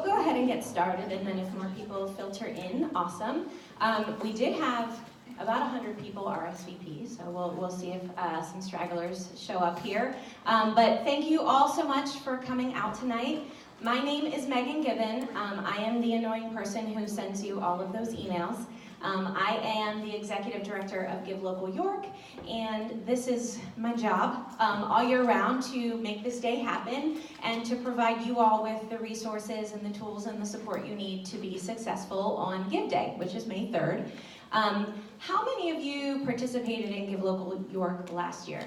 go ahead and get started, and then if more people filter in, awesome. We did have about 100 people RSVP, so we'll see if some stragglers show up here. But thank you all so much for coming out tonight. My name is Megan Gibbon. I am the annoying person who sends you all of those emails. I am the executive director of Give Local York, and this is my job all year round to make this day happen and to provide you all with the resources and the tools and the support you need to be successful on Give Day, which is May 3rd. How many of you participated in Give Local York last year?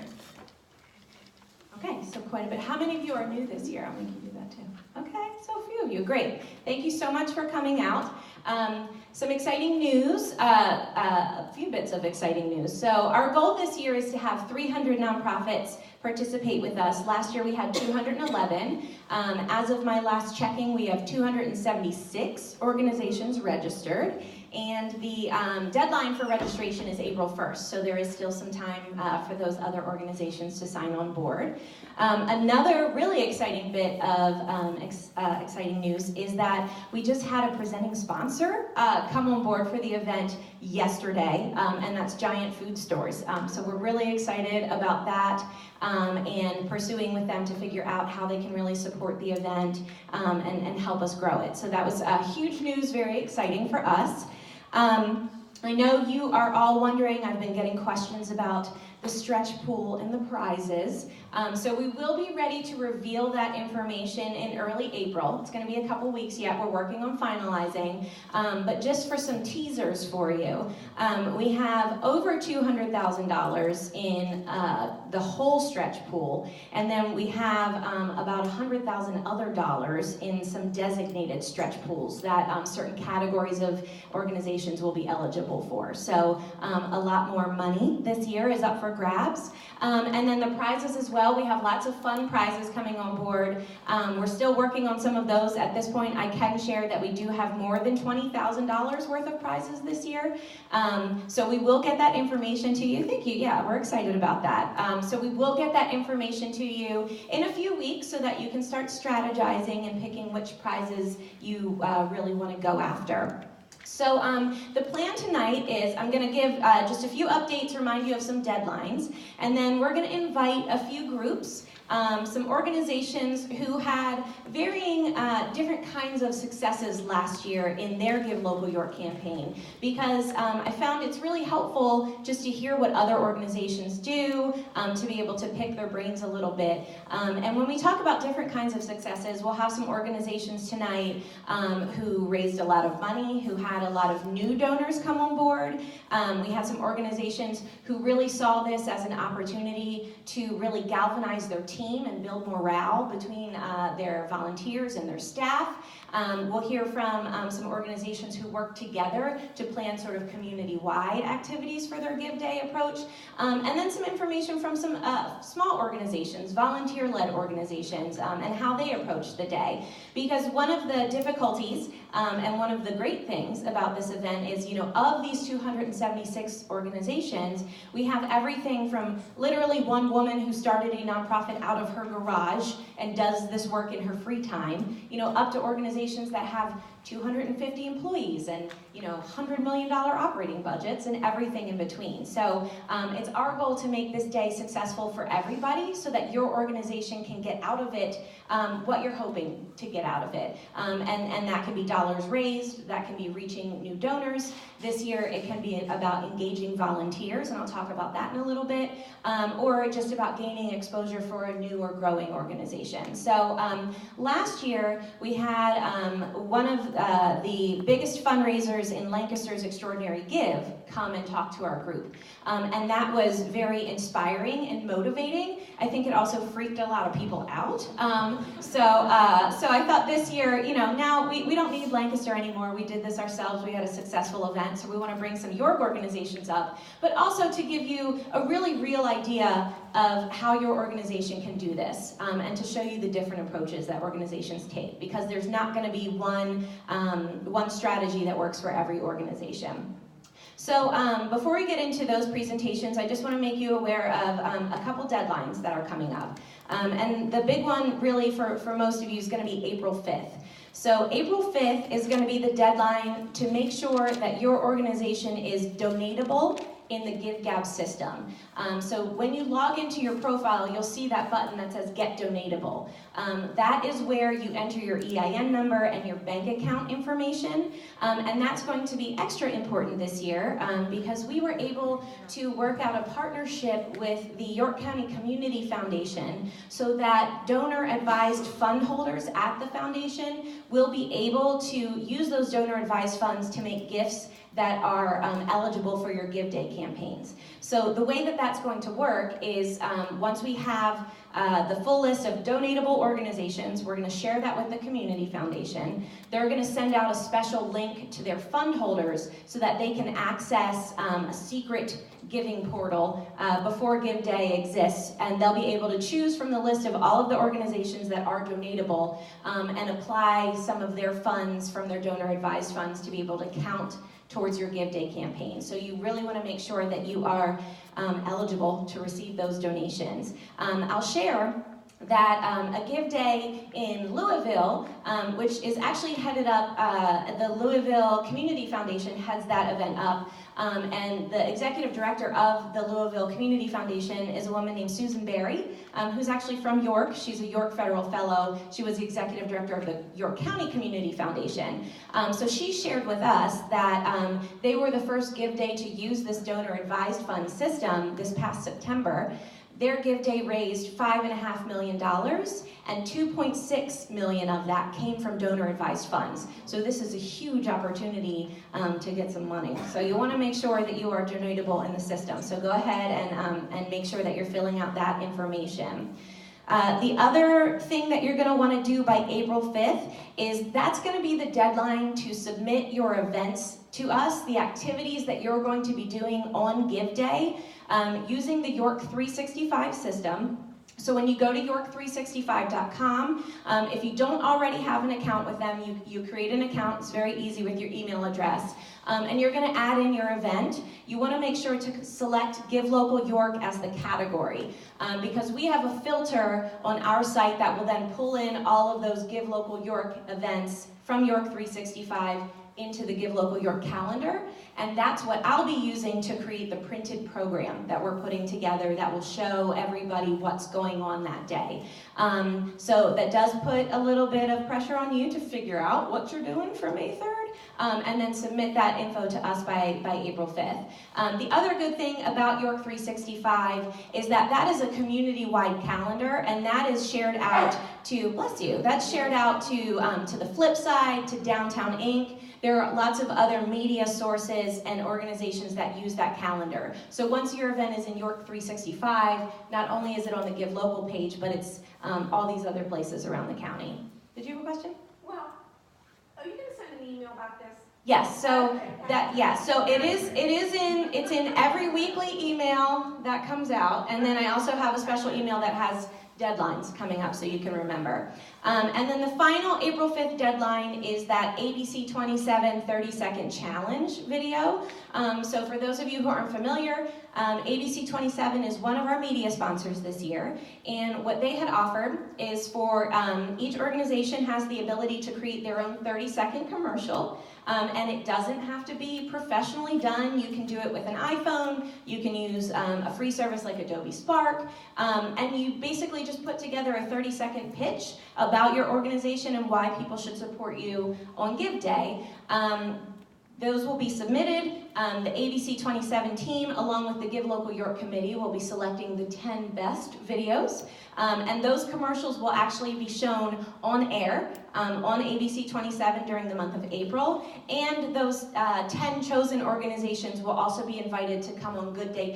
Okay, so quite a bit. How many of you are new this year? We can do that too. Okay, so a few of you. Great. Thank you so much for coming out. Some exciting news, a few bits of exciting news. So our goal this year is to have 300 nonprofits participate with us. Last year we had 211. As of my last checking, we have 276 organizations registered. And the deadline for registration is April 1st, so there is still some time for those other organizations to sign on board. Another really exciting bit of exciting news is that we just had a presenting sponsor come on board for the event yesterday, and that's Giant Food Stores. So we're really excited about that and pursuing with them to figure out how they can really support the event and help us grow it. So that was huge news, very exciting for us. I know you are all wondering, I've been getting questions about the stretch pool and the prizes. So we will be ready to reveal that information in early April. It's going to be a couple weeks yet. We're working on finalizing. But just for some teasers for you, we have over $200,000 in the whole stretch pool. And then we have about $100,000 other dollars in some designated stretch pools that certain categories of organizations will be eligible for. So a lot more money this year is up for grabs. And then the prizes as well. We have lots of fun prizes coming on board. We're still working on some of those. At this point, I can share that we do have more than $20,000 worth of prizes this year. So we will get that information to you. Thank you. Yeah, we're excited about that. So we will get that information to you in a few weeks so that you can start strategizing and picking which prizes you really want to go after. So the plan tonight is I'm going to give just a few updates, remind you of some deadlines, and then we're going to invite a few groups, some organizations who had varying different kinds of successes last year in their Give Local York campaign, because I found it's really helpful just to hear what other organizations do, to be able to pick their brains a little bit. And when we talk about different kinds of successes, we'll have some organizations tonight who raised a lot of money, who had a lot of new donors come on board. We had some organizations who really saw this as an opportunity to really galvanize their team and build morale between their volunteers and their staff. We'll hear from some organizations who work together to plan sort of community-wide activities for their Give Day approach. And then some information from some small organizations, volunteer-led organizations, and how they approach the day. Because one of the difficulties and one of the great things about this event is, you know, of these 276 organizations, we have everything from literally one woman who started a nonprofit out of her garage and does this work in her free time, you know, up to organizations that have 250 employees and, you know, $100 million operating budgets and everything in between. So it's our goal to make this day successful for everybody so that your organization can get out of it what you're hoping to get out of it. And that can be dollars raised, that can be reaching new donors. This year it can be about engaging volunteers, and I'll talk about that in a little bit, or just about gaining exposure for a new or growing organization. So last year we had one of the biggest fundraisers in Lancaster's Extraordinary Give come and talk to our group. And that was very inspiring and motivating. I think it also freaked a lot of people out. So I thought this year, you know, now we don't need Lancaster anymore. We did this ourselves. We had a successful event, so we want to bring some York organizations up, but also to give you a really real idea of how your organization can do this, and to show you the different approaches that organizations take, because there's not going to be one strategy that works for every organization. So before we get into those presentations, I just want to make you aware of a couple deadlines that are coming up. And the big one really for most of you is going to be April 5th. So April 5th is going to be the deadline to make sure that your organization is donatable in the GiveGab system. So when you log into your profile, you'll see that button that says Get Donatable. That is where you enter your EIN number and your bank account information. And that's going to be extra important this year because we were able to work out a partnership with the York County Community Foundation so that donor-advised fund holders at the foundation will be able to use those donor-advised funds to make gifts that are eligible for your Give Day campaigns. So the way that that's going to work is once we have the full list of donatable organizations, we're going to share that with the Community Foundation. They're going to send out a special link to their fund holders so that they can access a secret giving portal before Give Day exists, and they'll be able to choose from the list of all of the organizations that are donatable and apply some of their funds from their donor-advised funds to be able to count towards your Give Day campaign. So you really want to make sure that you are eligible to receive those donations. I'll share that a Give Day in Louisville, which is actually headed up, the Louisville Community Foundation heads that event up, and the executive director of the Louisville Community Foundation is a woman named Susan Berry, who's actually from York. She's a York Federal Fellow. She was the executive director of the York County Community Foundation. So she shared with us that they were the first Give Day to use this donor-advised fund system this past September. Their Give Day raised $5.5 million, and $2.6 million of that came from donor-advised funds. So this is a huge opportunity to get some money. So you want to make sure that you are donatable in the system. So go ahead and make sure that you're filling out that information. The other thing that you're going to want to do by April 5th is that's going to be the deadline to submit your events to us, the activities that you're going to be doing on Give Day using the York 365 system. So when you go to york365.com, if you don't already have an account with them, you create an account. It's very easy with your email address. And you're going to add in your event. You want to make sure to select Give Local York as the category because we have a filter on our site that will then pull in all of those Give Local York events from York 365 into the Give Local York calendar, and that's what I'll be using to create the printed program that we're putting together that will show everybody what's going on that day. So that does put a little bit of pressure on you to figure out what you're doing for May 3rd, and then submit that info to us by April 5th. The other good thing about York 365 is that that is a community-wide calendar, and that is shared out to, bless you, that's shared out to the Flip Side, to Downtown Inc. There are lots of other media sources and organizations that use that calendar. So once your event is in York 365, not only is it on the Give Local page, but it's all these other places around the county. Did you have a question? Well, are you going to send an email about this? Yes, so so it's in every weekly email that comes out, and then I also have a special email that has deadlines coming up so you can remember. And then the final April 5th deadline is that ABC 27 30-second challenge video. So for those of you who aren't familiar, ABC 27 is one of our media sponsors this year, and what they had offered is for each organization has the ability to create their own 30-second commercial. And it doesn't have to be professionally done. You can do it with an iPhone. You can use a free service like Adobe Spark. And you basically just put together a 30-second pitch about your organization and why people should support you on Give Day. Those will be submitted. The ABC 27 team, along with the Give Local York Committee, will be selecting the 10 best videos. And those commercials will actually be shown on air on ABC 27 during the month of April. And those 10 chosen organizations will also be invited to come on Good Day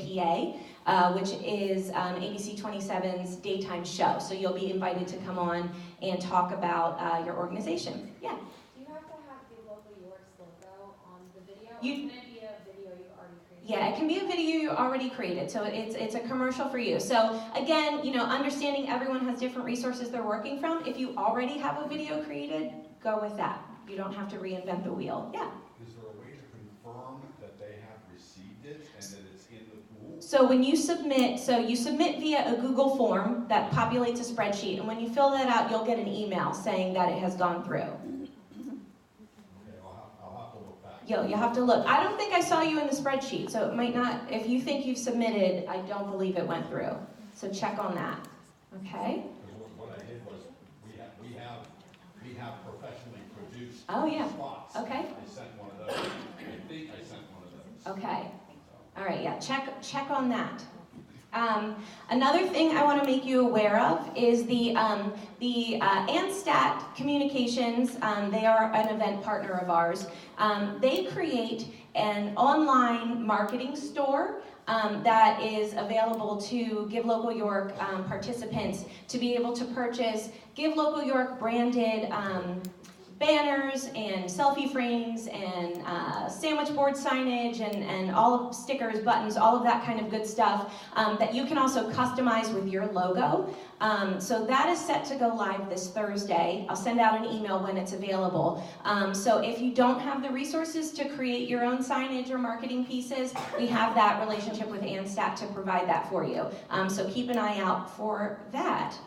PA, which is ABC 27's daytime show. So you'll be invited to come on and talk about your organization. Yeah? Can it be a video you've already created? Yeah, it can be a video you already created, so it's a commercial for you. So again, understanding everyone has different resources they're working from. If you already have a video created, go with that. You don't have to reinvent the wheel. Yeah? Is there a way to confirm that they have received it and that it's in the pool? So when you submit, you submit via a Google form that populates a spreadsheet, and when you fill that out, you'll get an email saying that it has gone through. Okay, I'll have to look back. You'll have to look. I don't think I saw you in the spreadsheet, so it might not, if you think you've submitted, I don't believe it went through. So check on that, okay? Because what I did was, we have professionally produced Oh, yeah. spots. Okay. I sent one of those. I think I sent one of those. Okay. So, All right, yeah, check on that. Another thing I want to make you aware of is the Anstat Communications. They are an event partner of ours. They create an online marketing store that is available to Give Local York participants to be able to purchase Give Local York branded banners and selfie frames and sandwich board signage and all of stickers, buttons, all of that kind of good stuff that you can also customize with your logo. So that is set to go live this Thursday. I'll send out an email when it's available. So if you don't have the resources to create your own signage or marketing pieces, we have that relationship with Anstat to provide that for you. So keep an eye out for that.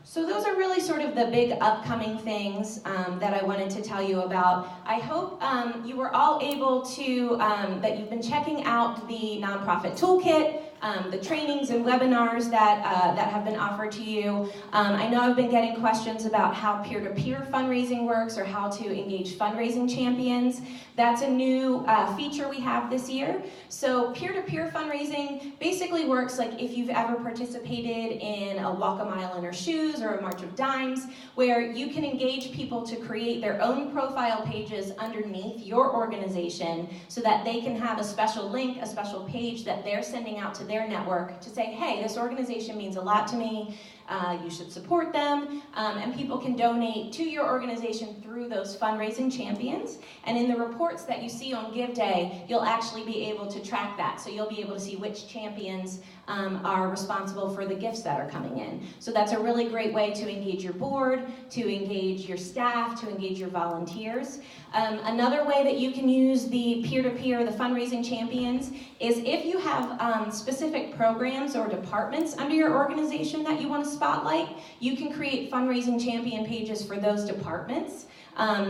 So those are really sort of the big upcoming things that I wanted to tell you about. I hope you were all able to, that you've been checking out the nonprofit toolkit, the trainings and webinars that have been offered to you. I know I've been getting questions about how peer-to-peer fundraising works or how to engage fundraising champions. That's a new feature we have this year. So peer-to-peer fundraising basically works like if you've ever participated in a Walk a Mile in Her Shoes or a March of Dimes, where you can engage people to create their own profile pages underneath your organization so that they can have a special link, a special page that they're sending out to their network to say, hey, this organization means a lot to me, you should support them, and people can donate to your organization through those fundraising champions. And in the reports that you see on Give Day, you'll actually be able to track that. So you'll be able to see which champions are responsible for the gifts that are coming in. So that's a really great way to engage your board, to engage your staff, to engage your volunteers. Another way that you can use the peer-to-peer, the fundraising champions, is if you have specific programs or departments under your organization that you want to spotlight, you can create fundraising champion pages for those departments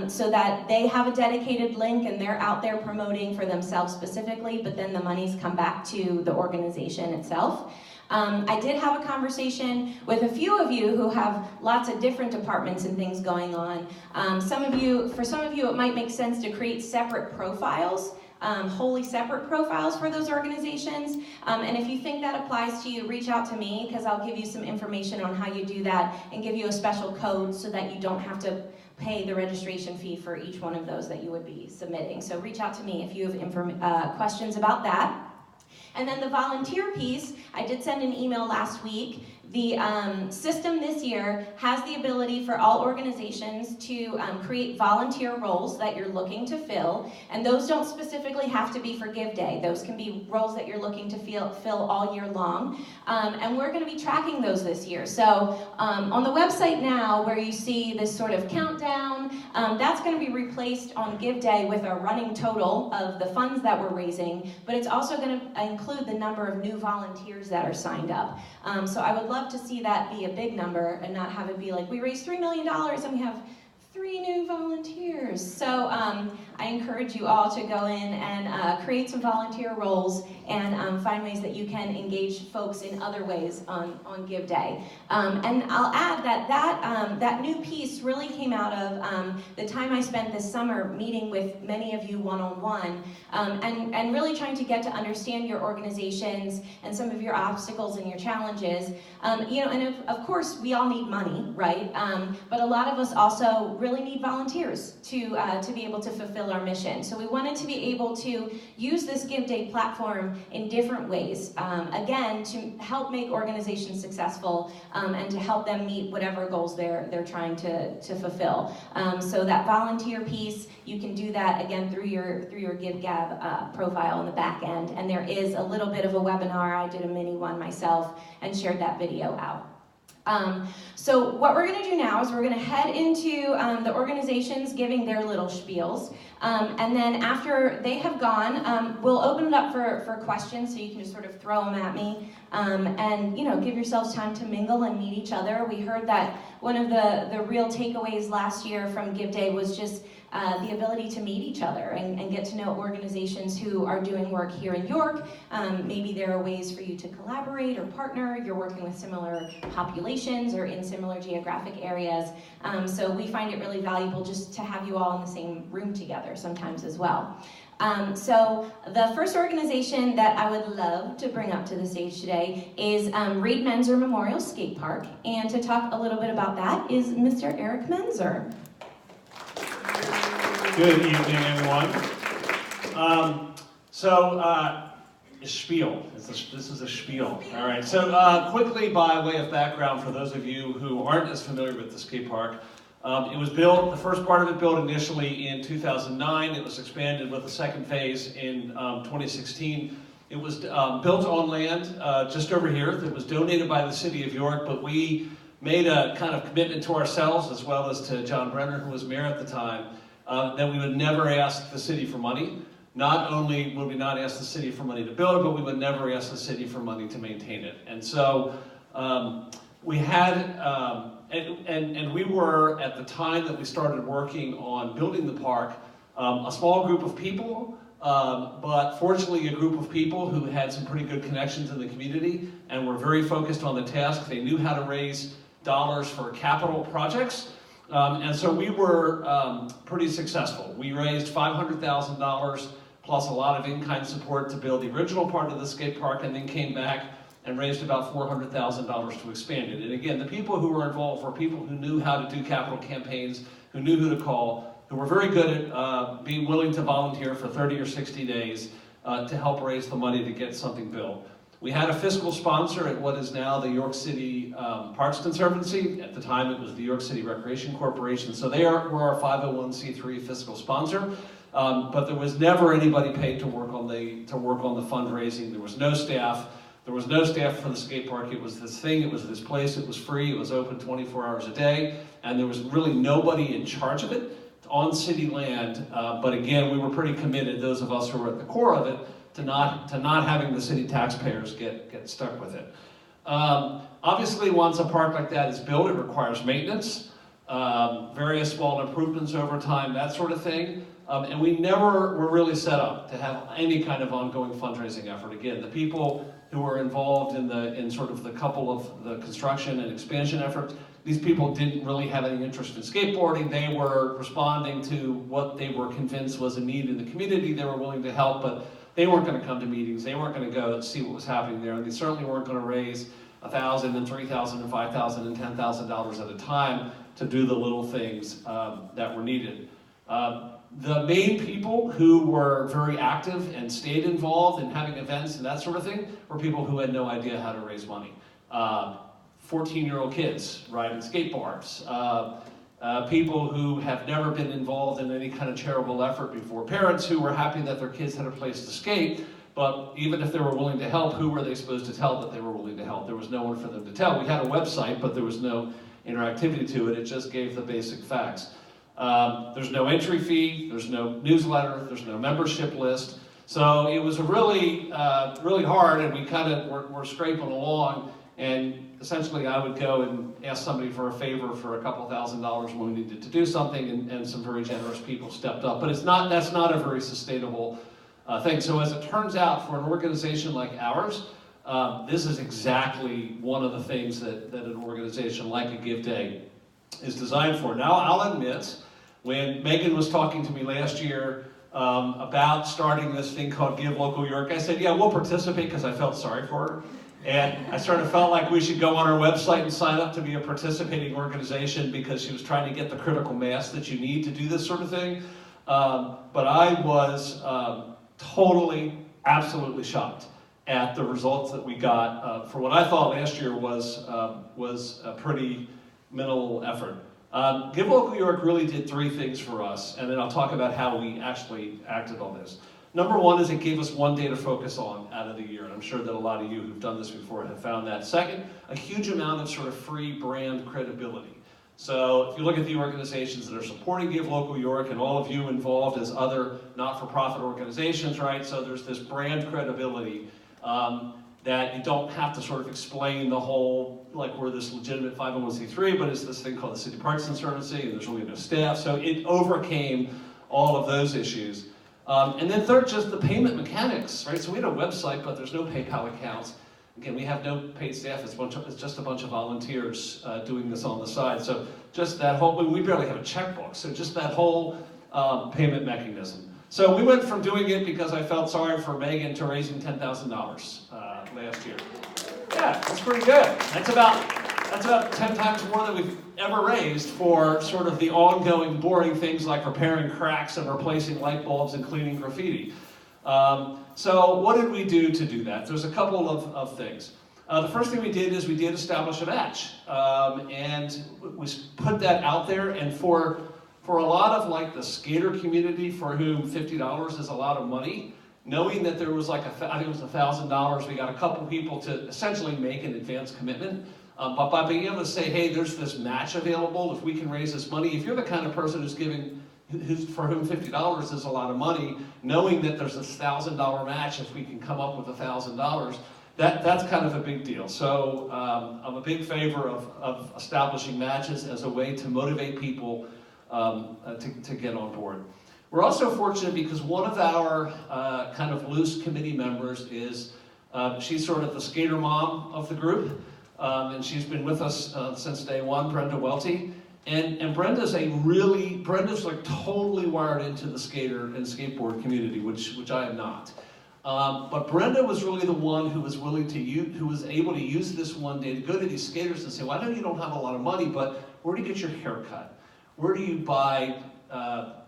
so that they have a dedicated link and they're out there promoting for themselves specifically, but then the monies come back to the organization itself. I did have a conversation with a few of you who have lots of different departments and things going on. For some of you, it might make sense to create separate profiles, wholly separate profiles for those organizations. And if you think that applies to you, reach out to me because I'll give you some information on how you do that and give you a special code so that you don't have to pay the registration fee for each one of those that you would be submitting. So reach out to me if you have questions about that. And then the volunteer piece, I did send an email last week. The system this year has the ability for all organizations to create volunteer roles that you're looking to fill, and those don't specifically have to be for Give Day. Those can be roles that you're looking to fill all year long, and we're going to be tracking those this year. So on the website now, where you see this sort of countdown, that's going to be replaced on Give Day with a running total of the funds that we're raising, but it's also going to include the number of new volunteers that are signed up. So I would love to see that be a big number and not have it be like, we raised $3 million and we have 3 new volunteers. So I encourage you all to go in and create some volunteer roles and find ways that you can engage folks in other ways on Give Day. And I'll add that new piece really came out of the time I spent this summer meeting with many of you one-on-one and really trying to get to understand your organizations and some of your obstacles and your challenges. And of course, we all need money, right? But a lot of us also really need volunteers to be able to fulfill our mission. So we wanted to be able to use this Give Day platform in different ways, again, to help make organizations successful and to help them meet whatever goals they're trying to fulfill. So that volunteer piece, you can do that again through your GiveGab profile in the back end, and there is a little bit of a webinar. I did a mini one myself and shared that video out. So what we're going to do now is we're going to head into the organizations giving their little spiels. And then after they have gone, we'll open it up for questions, so you can just sort of throw them at me. And give yourselves time to mingle and meet each other. We heard that one of the real takeaways last year from Give Day was just the ability to meet each other and get to know organizations who are doing work here in York. Maybe there are ways for you to collaborate or partner. You're working with similar populations or in similar geographic areas. So we find it really valuable just to have you all in the same room together sometimes as well. So the first organization that I would love to bring up to the stage today is Reid Menzer Memorial Skate Park. And to talk a little bit about that is Mr. Reid Menzer. Good evening, everyone. A spiel. This is a spiel. All right. So quickly, by way of background, for those of you who aren't as familiar with the skate park, it was built. The first part of it built initially in 2009. It was expanded with a second phase in 2016. It was built on land just over here that was donated by the city of York, but we made a kind of commitment to ourselves as well as to John Brenner, who was mayor at the time, that we would never ask the city for money. Not only would we not ask the city for money to build it, but we would never ask the city for money to maintain it. And so we had, and we were, at the time that we started working on building the park, a small group of people, but fortunately a group of people who had some pretty good connections in the community and were very focused on the task. They knew how to raise dollars for capital projects. And so we were pretty successful. We raised $500,000 plus a lot of in-kind support to build the original part of the skate park, and then came back and raised about $400,000 to expand it. And again, the people who were involved were people who knew how to do capital campaigns, who knew who to call, who were very good at being willing to volunteer for 30 or 60 days to help raise the money to get something built. We had a fiscal sponsor at what is now the York City Parks Conservancy. At the time, it was the York City Recreation Corporation. So they were our 501c3 fiscal sponsor. But there was never anybody paid to work on the fundraising. There was no staff. There was no staff for the skate park. It was this thing. It was this place. It was free. It was open 24 hours a day, and there was really nobody in charge of it on city land. But again, we were pretty committed, those of us who were at the core of it, to not having the city taxpayers get stuck with it. Obviously, once a park like that is built, it requires maintenance, various small improvements over time, that sort of thing. And we never were really set up to have any kind of ongoing fundraising effort. Again, the people who were involved in sort of the couple of the construction and expansion efforts, these people didn't really have any interest in skateboarding. They were responding to what they were convinced was a need in the community. They were willing to help, but they weren't going to come to meetings. They weren't going to go and see what was happening there. And they certainly weren't going to raise $1,000 and $3,000 and $5,000 and $10,000 at a time to do the little things that were needed. The main people who were very active and stayed involved in having events and that sort of thing were people who had no idea how to raise money. 14-year-old kids riding skateboards. People who have never been involved in any kind of charitable effort before. Parents who were happy that their kids had a place to skate, but even if they were willing to help, who were they supposed to tell that they were willing to help? There was no one for them to tell. We had a website, but there was no interactivity to it. It just gave the basic facts. There's no entry fee, there's no newsletter, there's no membership list. So it was really hard, and we kind of were scraping along. And essentially, I would go and ask somebody for a favor for a couple $1,000s when we needed to do something, and some very generous people stepped up. But that's not a very sustainable thing. So as it turns out, for an organization like ours, this is exactly one of the things that an organization like a Give Day is designed for. Now, I'll admit, when Megan was talking to me last year about starting this thing called Give Local York, I said, yeah, we'll participate, because I felt sorry for her. And I sort of felt like we should go on our website and sign up to be a participating organization, because she was trying to get the critical mass that you need to do this sort of thing. But I was totally, absolutely shocked at the results that we got for what I thought last year was a pretty minimal effort. Give Local York really did three things for us, and then I'll talk about how we actually acted on this. Number one is it gave us one day to focus on out of the year, and I'm sure that a lot of you who've done this before have found that. Second, a huge amount of sort of free brand credibility. So if you look at the organizations that are supporting Give Local York and all of you involved as other not-for-profit organizations, right? So there's this brand credibility that you don't have to sort of explain the whole, like we're this legitimate 501c3, but it's this thing called the City Parks Conservancy, and there's really no staff. So it overcame all of those issues. And then third, just the payment mechanics, right? So we had a website, but there's no PayPal accounts. Again, we have no paid staff. It's just a bunch of volunteers doing this on the side. So just that whole, we barely have a checkbook. So just that whole payment mechanism. So we went from doing it because I felt sorry for Megan to raising $10,000 last year. Yeah, that's pretty good. That's about 10 times more than we've ever raised for sort of the ongoing boring things like repairing cracks and replacing light bulbs and cleaning graffiti. So what did we do to do that? There's a couple of things. The first thing we did is we did establish a match. And we put that out there, and for a lot of like the skater community for whom $50 is a lot of money, knowing that there was like, I think it was $1,000, we got a couple people to essentially make an advance commitment. But by being able to say, hey, there's this match available, if we can raise this money, if you're the kind of person who's for whom $50 is a lot of money, knowing that there's this $1,000 match, if we can come up with $1,000, that's kind of a big deal. So I'm a big favor of establishing matches as a way to motivate people to get on board. We're also fortunate because one of our kind of loose committee members is, she's sort of the skater mom of the group, and she's been with us since day one, Brenda Welty. And Brenda's like totally wired into the skater and skateboard community, which I am not. But Brenda was really the one who was who was able to use this one day to go to these skaters and say, well, I know you don't have a lot of money, but where do you get your hair cut? Where do you buy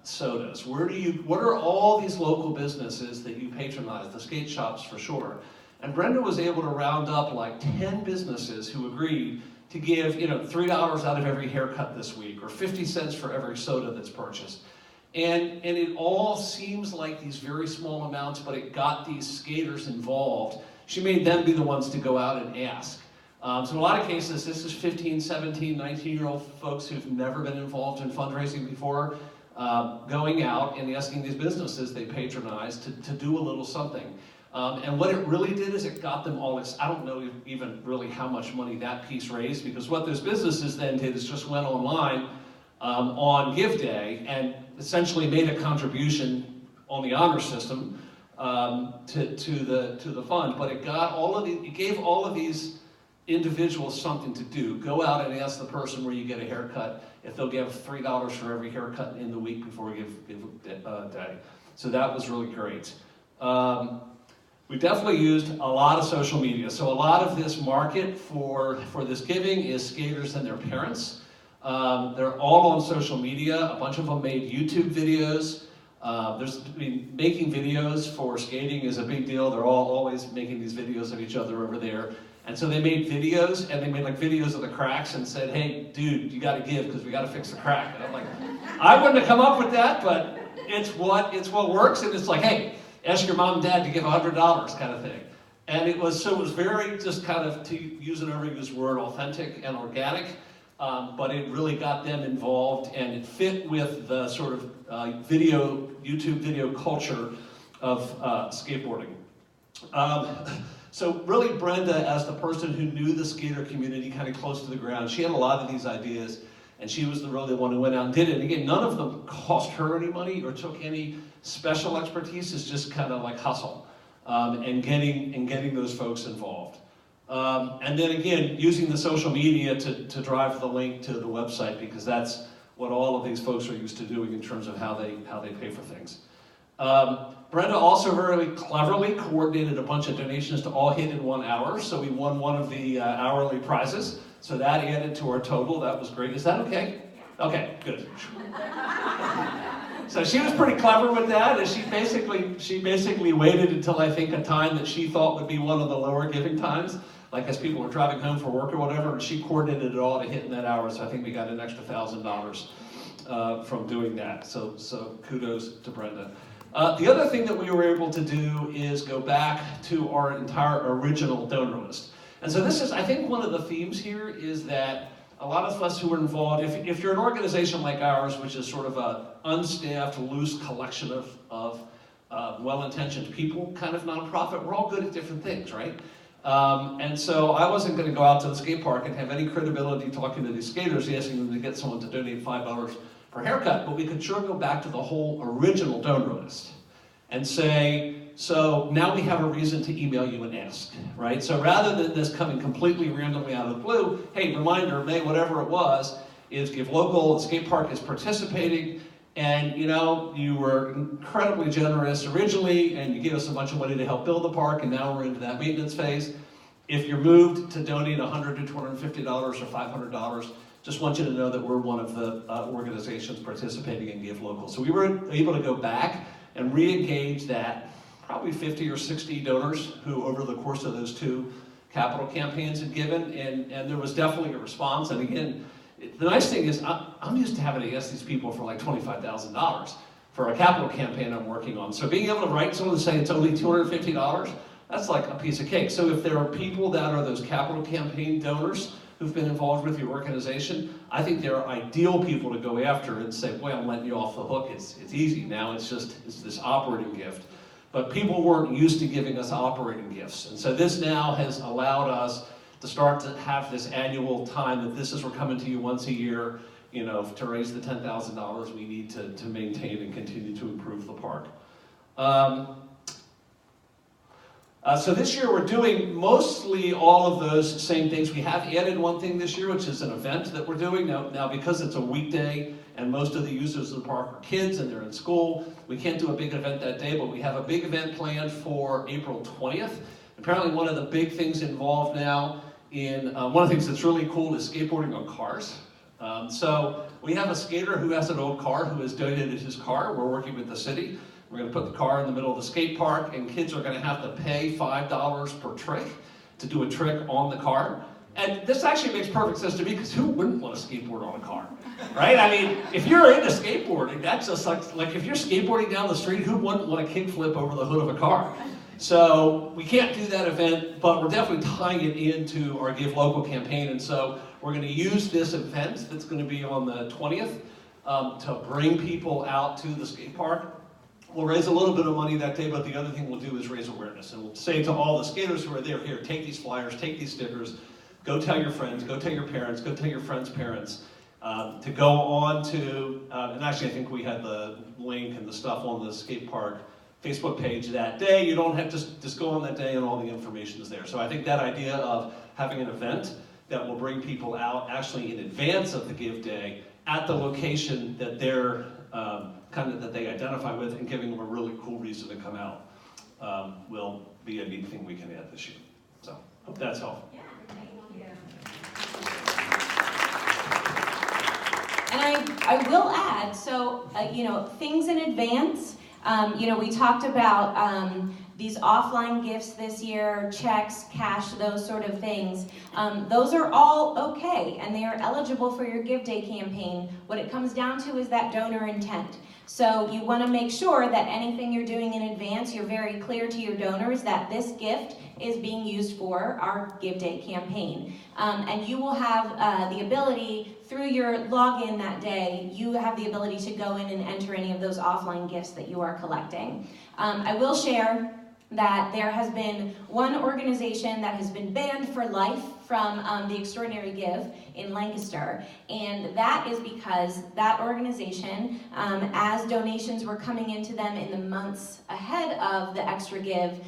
sodas? What are all these local businesses that you patronize, the skate shops for sure? And Brenda was able to round up like 10 businesses who agreed to give, $3 out of every haircut this week, or 50 cents for every soda that's purchased. And it all seems like these very small amounts, but it got these skaters involved. She made them be the ones to go out and ask. So in a lot of cases, this is 15, 17, 19-year-old folks who've never been involved in fundraising before, going out and asking these businesses they patronize to do a little something. And what it really did is it got them all, I don't know even really how much money that piece raised, because what those businesses then did is just went online on Give Day and essentially made a contribution on the honor system to the fund. But it gave all of these individuals something to do. Go out and ask the person where you get a haircut if they'll give $3 for every haircut in the week before we give day. So that was really great. We definitely used a lot of social media. So a lot of this market for this giving is skaters and their parents. They're all on social media. A bunch of them made YouTube videos. Making videos for skating is a big deal. They're all always making these videos of each other over there. And so they made videos, and they made like videos of the cracks and said, hey, dude, you gotta give because we gotta fix the crack. And I'm like, I wouldn't have come up with that, but it's what works, and it's like, hey, ask your mom and dad to give $100 kind of thing. And it was very just kind of, to use an overused word, authentic and organic, but it really got them involved, and it fit with the sort of YouTube video culture of skateboarding. So really Brenda, as the person who knew the skater community kind of close to the ground, she had a lot of these ideas, and she was really the one who went out and did it. And again, none of them cost her any money or took any special expertise. It's just kind of like hustle and getting those folks involved. And then again, using the social media to drive the link to the website, because that's what all of these folks are used to doing in terms of how they pay for things. Brenda also very cleverly coordinated a bunch of donations to all hit in 1 hour, so we won one of the hourly prizes. So that added to our total. That was great. Is that okay? Okay, good. So she was pretty clever with that, and she basically waited until I think a time that she thought would be one of the lower giving times, like as people were driving home for work or whatever, and she coordinated it all to hit in that hour. So I think we got an extra $1,000 from doing that. So kudos to Brenda. The other thing that we were able to do is go back to our entire original donor list. And so this is, I think one of the themes here is that a lot of us who are involved, if you're an organization like ours, which is sort of an unstaffed, loose collection of well-intentioned people kind of nonprofit, we're all good at different things, right? And so I wasn't going to go out to the skate park and have any credibility talking to these skaters, asking them to get someone to donate $5 per haircut, but we could sure go back to the whole original donor list and say, so now we have a reason to email you and ask, right? So rather than this coming completely randomly out of the blue, hey, reminder, May, whatever it was, is Give Local, the skate park is participating, and you know, you were incredibly generous originally, and you gave us a bunch of money to help build the park, and now we're into that maintenance phase. If you're moved to donate $100 to $250 or $500, just want you to know that we're one of the organizations participating in Give Local. So we were able to go back and re-engage that probably 50 or 60 donors who over the course of those two capital campaigns had given, and there was definitely a response. And again, the nice thing is I'm used to having to ask these people for like $25,000 for a capital campaign I'm working on. So being able to write someone and say it's only $250, that's like a piece of cake. So if there are people that are those capital campaign donors who've been involved with your organization, I think they're ideal people to go after and say, boy, I'm letting you off the hook. It's easy. Now it's this operating gift. But people weren't used to giving us operating gifts. And so this now has allowed us to start to have this annual time that this is, we're coming to you once a year, you know, to raise the $10,000 we need to maintain and continue to improve the park. So this year we're doing mostly all of those same things. We have added one thing this year, which is an event that we're doing. Now because it's a weekday and most of the users of the park are kids and they're in school, we can't do a big event that day, but we have a big event planned for April 20th. Apparently one of the big things involved now in, one of the things that's really cool is skateboarding on cars. So we have a skater who has an old car who has donated his car. We're working with the city. We're going to put the car in the middle of the skate park, and kids are going to have to pay $5 per trick to do a trick on the car. And this actually makes perfect sense to me, because who wouldn't want to skateboard on a car, right? I mean, if you're into skateboarding, that's just like if you're skateboarding down the street, who wouldn't want to kickflip over the hood of a car? So we can't do that event, but we're definitely tying it into our Give Local campaign, and so we're going to use this event that's going to be on the 20th to bring people out to the skate park. We'll raise a little bit of money that day, but the other thing we'll do is raise awareness. And we'll say to all the skaters who are there, here, take these flyers, take these stickers, go tell your friends, go tell your parents, go tell your friends' parents, to go on to, and actually I think we had the link and the stuff on the skate park Facebook page that day. You don't have to just go on that day and all the information is there. So I think that idea of having an event that will bring people out actually in advance of the Give Day at the location that they're that they identify with, and giving them a really cool reason to come out will be a neat thing we can add this year. So, hope that's helpful. Yeah, thank you. And I will add, so, you know, things in advance, you know, we talked about these offline gifts this year, checks, cash, those sort of things. Those are all okay, and they are eligible for your Give Day campaign. What it comes down to is that donor intent. So you want to make sure that anything you're doing in advance, you're very clear to your donors that this gift is being used for our Give Day campaign. And you will have the ability, through your login that day, you have the ability to go in and enter any of those offline gifts that you are collecting. I will share that there has been one organization that has been banned for life from the Extraordinary Give in Lancaster, and that is because that organization, as donations were coming into them in the months ahead of the Extra Give,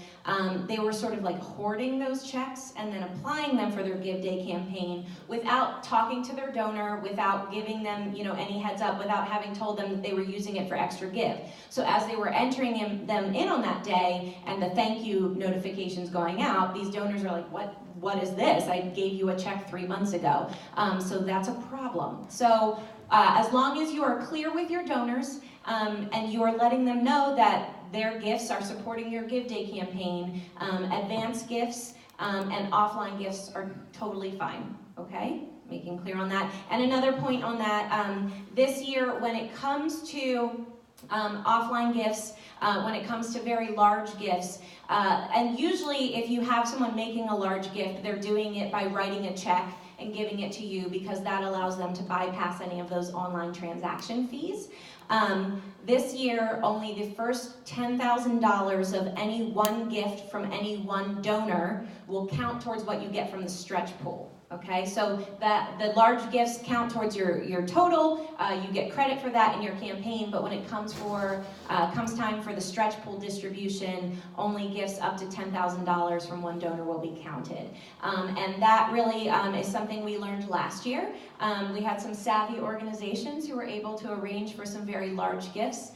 they were sort of like hoarding those checks and then applying them for their Give Day campaign without talking to their donor, without giving them, you know, any heads up, without having told them that they were using it for Extra Give. So as they were entering them in on that day and the thank you notifications going out, these donors are like, what is this? I gave you a check 3 months ago. So that's a problem. So as long as you are clear with your donors and you are letting them know that their gifts are supporting your Give Day campaign, advance gifts and offline gifts are totally fine, okay? Making clear on that. And another point on that, this year when it comes to offline gifts, when it comes to very large gifts. And usually if you have someone making a large gift, they're doing it by writing a check and giving it to you because that allows them to bypass any of those online transaction fees. This year, only the first $10,000 of any one gift from any one donor will count towards what you get from the stretch pool. Okay, so that the large gifts count towards your total. You get credit for that in your campaign, but when it comes time for the stretch pool distribution, only gifts up to $10,000 from one donor will be counted. And that really is something we learned last year. We had some savvy organizations who were able to arrange for some very large gifts,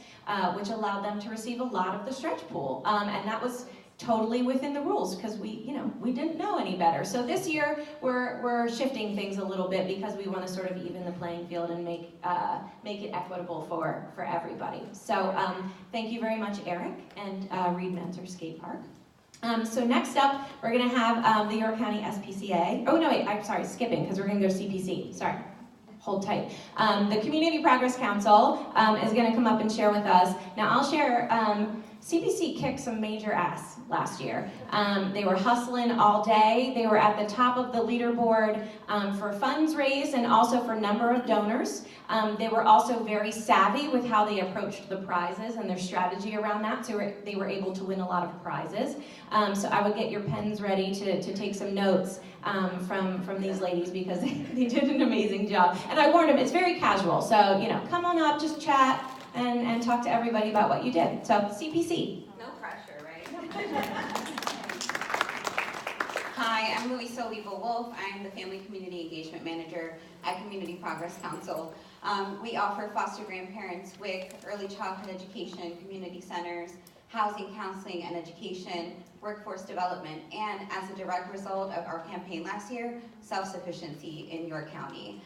which allowed them to receive a lot of the stretch pool. And that was totally within the rules because we didn't know any better. So this year we're shifting things a little bit because we want to sort of even the playing field and make it equitable for everybody. So thank you very much, Eric and Reid Menzer Skate Park. So next up we're going to have the York County SPCA. Oh no, wait, I'm sorry, skipping because we're going to go CPC. Sorry. Hold tight. The Community Progress Council is going to come up and share with us. Now I'll share. CPC kicked some major ass last year. They were hustling all day. They were at the top of the leaderboard for funds raised and also for number of donors. They were also very savvy with how they approached the prizes and their strategy around that, so they were able to win a lot of prizes. So I would get your pens ready to take some notes from these ladies because they did an amazing job. And I warned them, it's very casual, so come on up, just chat, and talk to everybody about what you did. So CPC. No pressure, right? Hi, I'm Louisa Oliva-Wolf. I'm the Family Community Engagement Manager at Community Progress Council. We offer foster grandparents, WIC, early childhood education, community centers, housing, counseling, and education, workforce development, and as a direct result of our campaign last year, self-sufficiency in York County.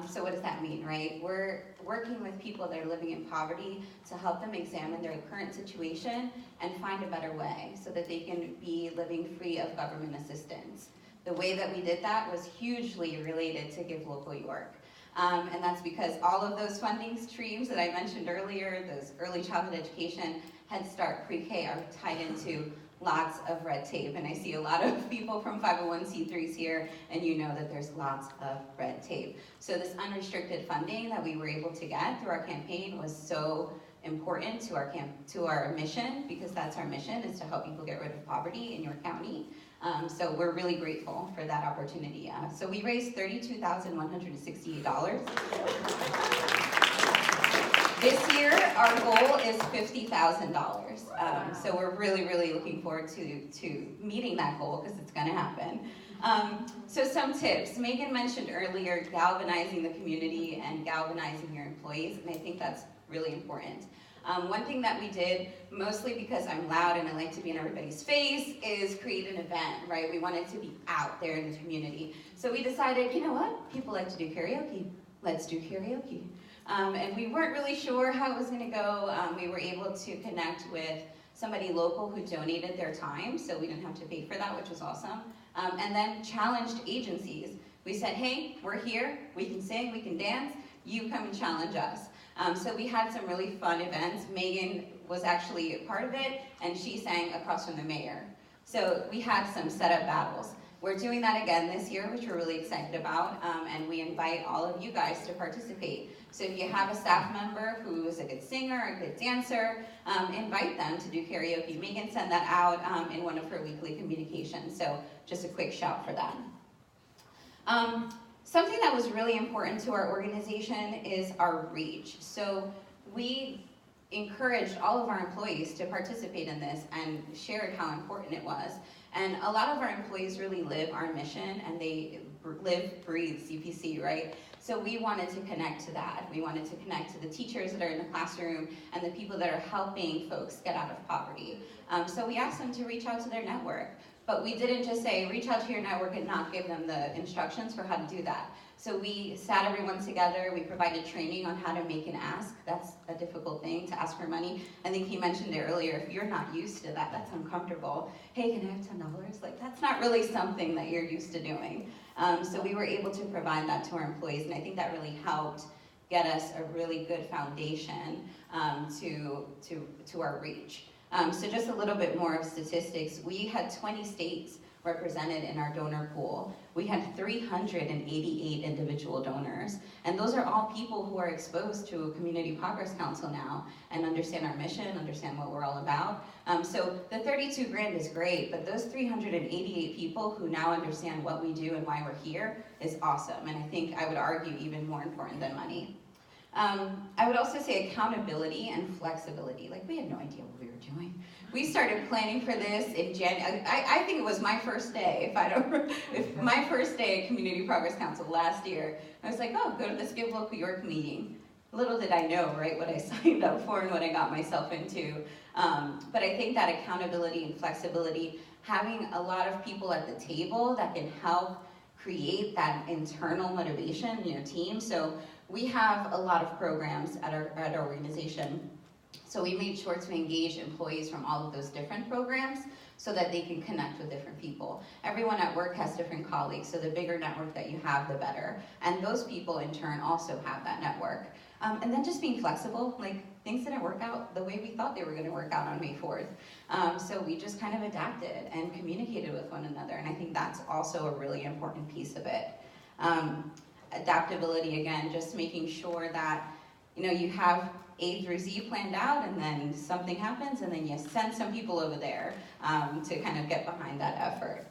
So what does that mean, right? We're working with people that are living in poverty to help them examine their current situation and find a better way so that they can be living free of government assistance. The way that we did that was hugely related to Give Local York. And that's because all of those funding streams that I mentioned earlier, those early childhood education, Head Start, Pre-K, are tied into lots of red tape. And I see a lot of people from 501c3s here, and you know that there's lots of red tape. So this unrestricted funding that we were able to get through our campaign was so important to our mission, because that's our mission, is to help people get rid of poverty in York County. So we're really grateful for that opportunity. So we raised $32,168. This year, our goal is $50,000. So we're really, really looking forward to meeting that goal, because it's gonna happen. So some tips. Megan mentioned earlier galvanizing the community and galvanizing your employees, and I think that's really important. One thing that we did, mostly because I'm loud and I like to be in everybody's face, is create an event, right? We wanted to be out there in the community. So we decided, you know what? People like to do karaoke. Let's do karaoke. And we weren't really sure how it was gonna go. We were able to connect with somebody local who donated their time, so we didn't have to pay for that, which was awesome. And then challenged agencies. We said, hey, we're here, we can sing, we can dance, you come and challenge us. So we had some really fun events. Megan was actually a part of it, and she sang across from the mayor. So we had some setup battles. We're doing that again this year, which we're really excited about, and we invite all of you guys to participate. So if you have a staff member who is a good singer, a good dancer, invite them to do karaoke. Megan sent that out in one of her weekly communications, so just a quick shout for that. Something that was really important to our organization is our reach. So we encouraged all of our employees to participate in this and shared how important it was. And a lot of our employees really live our mission, and they live, breathe CPC, right? So we wanted to connect to that. We wanted to connect to the teachers that are in the classroom and the people that are helping folks get out of poverty. So we asked them to reach out to their network. But we didn't just say, reach out to your network and not give them the instructions for how to do that. So we sat everyone together, we provided training on how to make an ask. That's a difficult thing, to ask for money. I think he mentioned it earlier, if you're not used to that, that's uncomfortable. Hey, can I have $10? Like, that's not really something that you're used to doing. So we were able to provide that to our employees, and I think that really helped get us a really good foundation to our reach. So just a little bit more of statistics. We had 20 states represented in our donor pool. We had 388 individual donors, and those are all people who are exposed to a Community Progress Council now and understand our mission, understand what we're all about. So the 32 grand is great, but those 388 people who now understand what we do and why we're here is awesome, and I think I would argue even more important than money. I would also say accountability and flexibility. Like, we had no idea what we were doing. We started planning for this in January. I think it was my first day, if my first day at Community Progress Council last year. I was like, oh, go to this Give Local York meeting. Little did I know, right, what I signed up for and what I got myself into. But I think that accountability and flexibility, having a lot of people at the table that can help create that internal motivation in your team. So we have a lot of programs at our organization. So we made sure to engage employees from all of those different programs so that they can connect with different people. Everyone at work has different colleagues, so the bigger network that you have, the better. And those people in turn also have that network. And then just being flexible, like things didn't work out the way we thought they were gonna work out on May 4th. So we just kind of adapted and communicated with one another, and I think that's also a really important piece of it. Adaptability, again, just making sure that you have A through Z planned out, and then something happens, and then you send some people over there to kind of get behind that effort.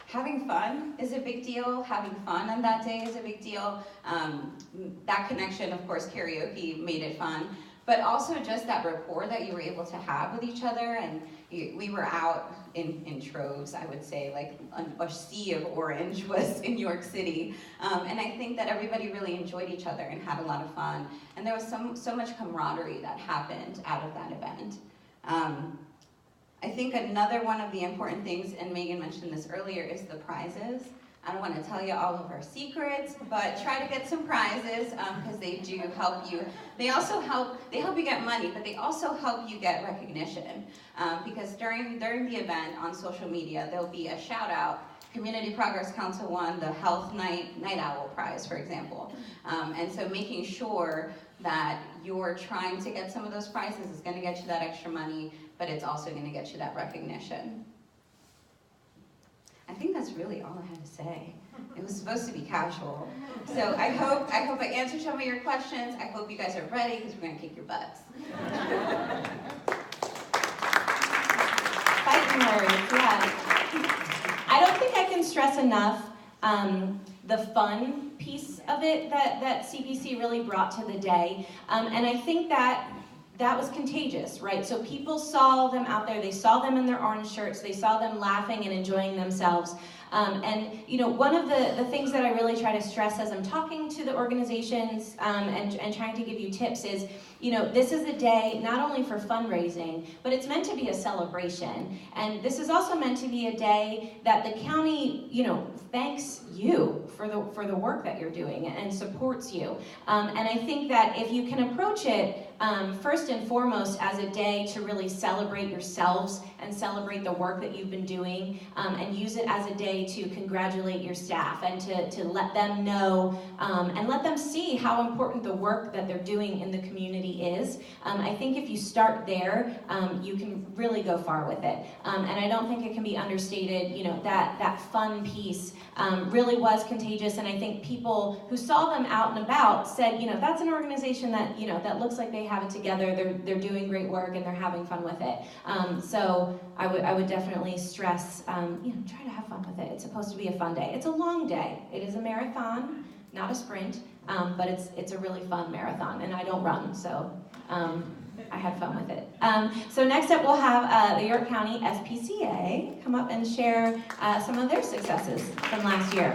Having fun is a big deal. Having fun on that day is a big deal. That connection, of course, karaoke made it fun, but also just that rapport that you were able to have with each other. And we were out in troves, I would say, like a sea of orange was in York City. And I think that everybody really enjoyed each other and had a lot of fun. And there was so much camaraderie that happened out of that event. I think another one of the important things, and Megan mentioned this earlier, is the prizes. I don't want to tell you all of our secrets, but try to get some prizes because they do help you. They help you get money, but they also help you get recognition. Because during the event on social media, there'll be a shout out. Community Progress Council won the Health Night Owl Prize, for example. And so making sure that you're trying to get some of those prizes is going to get you that extra money, but it's also going to get you that recognition. I think that's really all I had to say. It was supposed to be casual. So I hope I answered some of your questions. I hope you guys are ready because we're going to kick your butts. Fighting words, yeah. I don't think I can stress enough the fun piece of it that CPC really brought to the day. And I think that was contagious, right? So people saw them out there, they saw them in their orange shirts, they saw them laughing and enjoying themselves. And one of the things that I really try to stress as I'm talking to the organizations and trying to give you tips is, this is a day not only for fundraising, but it's meant to be a celebration. And this is also meant to be a day that the county, thanks you for the work that you're doing and supports you. And I think that if you can approach it first and foremost as a day to really celebrate yourselves and celebrate the work that you've been doing, and use it as a day to congratulate your staff and to let them know and let them see how important the work that they're doing in the community is. I think if you start there, you can really go far with it. And I don't think it can be understated, that fun piece really was contagious, and I think people who saw them out and about said, that's an organization that, that looks like they have it together, they're doing great work and they're having fun with it. So I would definitely stress, try to have fun with it. It's supposed to be a fun day. It's a long day. It is a marathon, not a sprint, but it's a really fun marathon, and I don't run, so I had fun with it. So next up we'll have the York County SPCA come up and share some of their successes from last year.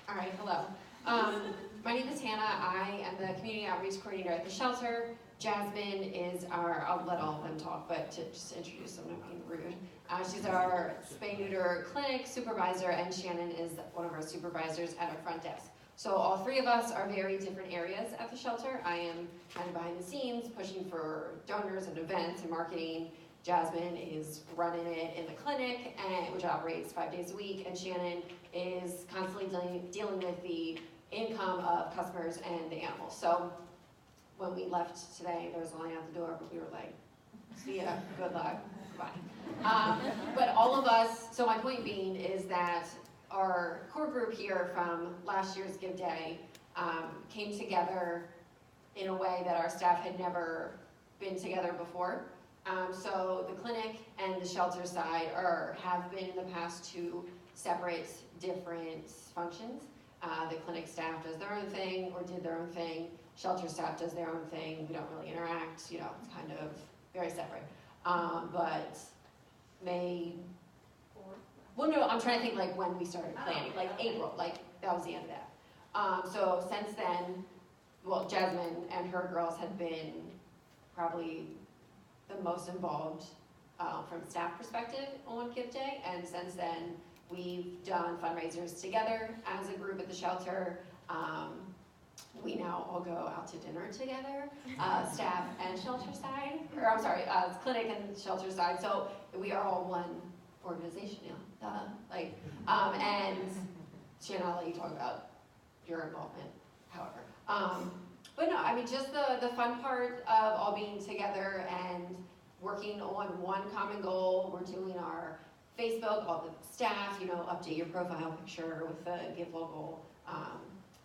All right, hello. My name is Hannah. I am the Community Outreach Coordinator at the shelter. Jasmine is I'll let all of them talk, but to just introduce them, I'm not being rude. She's our spay-neuter clinic supervisor, and Shannon is one of our supervisors at our front desk. So all three of us are very different areas at the shelter. I am kind of behind the scenes, pushing for donors and events and marketing. Jasmine is running it in the clinic, which operates 5 days a week, and Shannon is constantly dealing with the income of customers and the animals. So when we left today, there was a line out the door, but we were like, see ya, good luck, bye. But all of us, so my point being is that our core group here from last year's Give Day came together in a way that our staff had never been together before. So the clinic and the shelter side have been in the past two separate, different functions. The clinic staff does their own thing or did their own thing. Shelter staff does their own thing. We don't really interact, you know, it's kind of very separate. But well, no, I'm trying to think like when we started planning, like April, like that was the end of that. So since then, well, Jasmine and her girls have been probably the most involved from a staff perspective on Give Day, and since then we've done fundraisers together as a group at the shelter. We now all go out to dinner together, staff and shelter side, or I'm sorry, clinic and shelter side. So we are all one organization now. And Shannon, I'll let you talk about your involvement, however. But no, I mean, just the fun part of all being together and working on one common goal. We're doing our Facebook, all the staff, you know, update your profile picture with the Give Local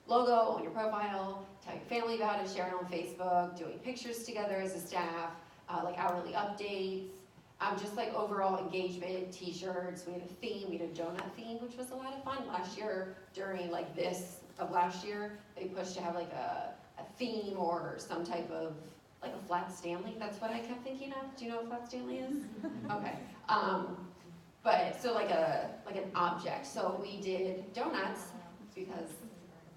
logo on your profile, tell your family about it, share it on Facebook, doing pictures together as a staff, like hourly updates, just like overall engagement, t-shirts. We had a theme, we had a donut theme, which was a lot of fun. Last year, during like this of last year, they pushed to have like a theme or some type of, like a flat Stanley. That's what I kept thinking of. Do you know what flat Stanley is? Okay. But so like an object. So we did donuts because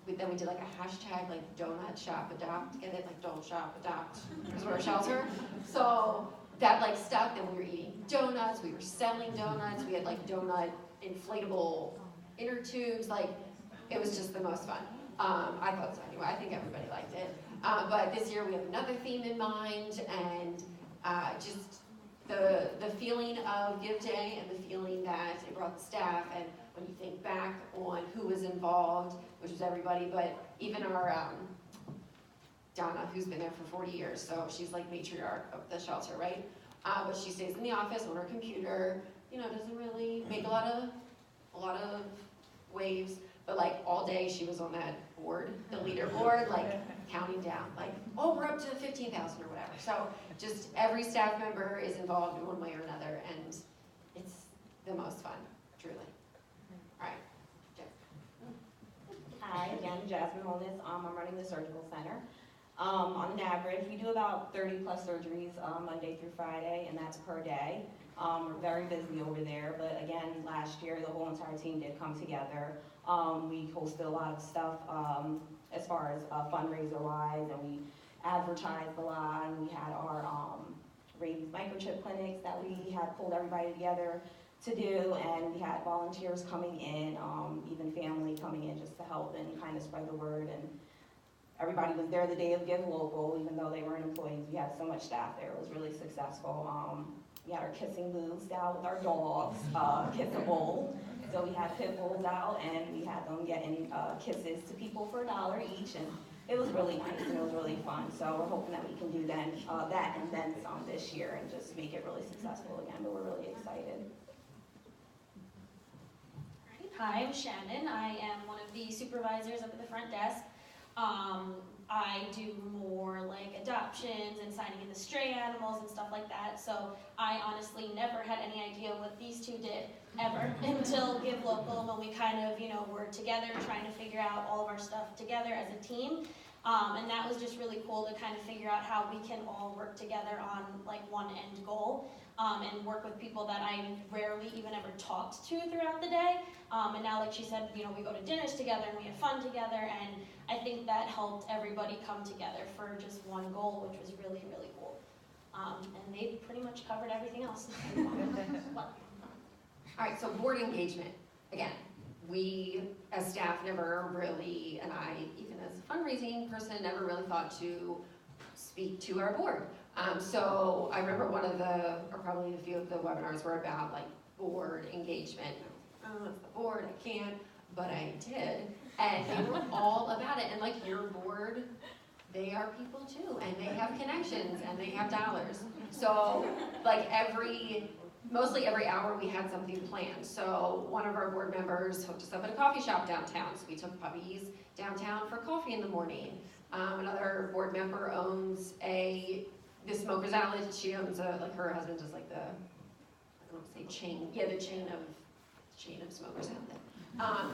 then we did like a hashtag like donut shop adopt. Get it? Like don't shop adopt because we're a shelter. So that like stuck. Then we were eating donuts. We were selling donuts. We had like donut inflatable inner tubes. Like it was just the most fun. I thought so anyway. I think everybody liked it. But this year we have another theme in mind, and just the feeling of Give Day and the feeling that it brought the staff, and when you think back on who was involved, which was everybody, but even our Donna, who's been there for 40 years, so she's like matriarch of the shelter, right? But she stays in the office on her computer, you know, doesn't really make a lot of waves, but like all day she was on that board, the leaderboard, like counting down, like, oh, we're up to 15,000 or whatever. So just every staff member is involved in one way or another, and it's the most fun, truly. All right, Jen. Hi, again, Jasmine Holness. I'm running the surgical center. On an average, we do about 30 plus surgeries Monday through Friday, and that's per day. We're very busy over there, but again, last year the whole entire team did come together. We hosted a lot of stuff as far as fundraiser-wise, and we advertised a lot, and we had our rabies microchip clinics that we had pulled everybody together to do, and we had volunteers coming in, even family coming in just to help and kind of spread the word. And everybody was there the day of Give Local, even though they weren't employees. We had so much staff there. It was really successful. We had our kissing booths out with our dogs, kissable. So we had pit bulls out, and we had them getting kisses to people for $1 each, and it was really nice and it was really fun. So we're hoping that we can do that and then some this year and just make it really successful again. But we're really excited. Hi, I'm Shannon. I am one of the supervisors up at the front desk. I do more like adoptions and signing in the stray animals and stuff like that. So I honestly never had any idea what these two did ever until Give Local, when we kind of, were together trying to figure out all of our stuff together as a team. And that was just really cool to kind of figure out how we can all work together on like one end goal. And work with people that I rarely even ever talked to throughout the day. And now, like she said, we go to dinners together and we have fun together, and I think that helped everybody come together for just one goal, which was really, really cool. And they pretty much covered everything else. All right, so board engagement. Again, we as staff never really, and I even as a fundraising person, never really thought to speak to our board. So I remember one of or probably a few of the webinars were about like board engagement. Oh, it's the board, I can't, but I did. And they were all about it, and like your board, they are people too, and they have connections, and they have dollars. So like mostly every hour we had something planned. So one of our board members hooked us up at a coffee shop downtown, so we took puppies downtown for coffee in the morning. Another board member owns the Smoker's Alley. She owns her husband does like the, I don't want to say chain, yeah, the chain of Smoker's Alley.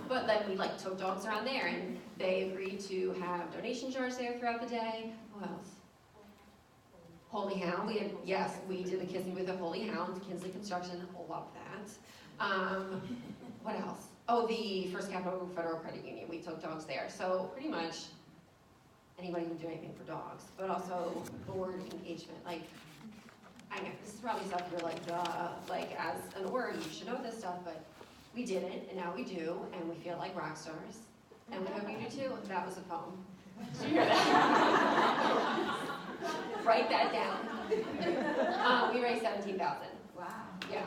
But then we like took dogs around there, and they agreed to have donation jars there throughout the day. What else? Holy Hound. We did a kissing with a Holy Hound. Kinsley Construction, love that. What else? Oh, the First Capital Federal Credit Union. We took dogs there. So pretty much anybody would do anything for dogs, but also board engagement. Like, I know this is probably stuff you're like, duh. Like as an org, you should know this stuff, but we didn't, and now we do, and we feel like rock stars. And we hope you do too. That was a poem. Did you hear that? Write that down. We raised $17,000. Wow. Yeah.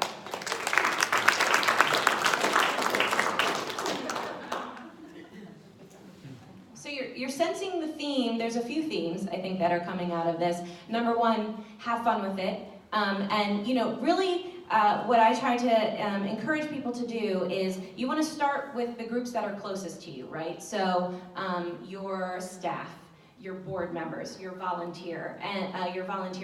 So you're sensing the theme. There's a few themes, I think, that are coming out of this. Number one, have fun with it. And, really, what I try to encourage people to do is you want to start with the groups that are closest to you, right? So your staff, your board members, your volunteer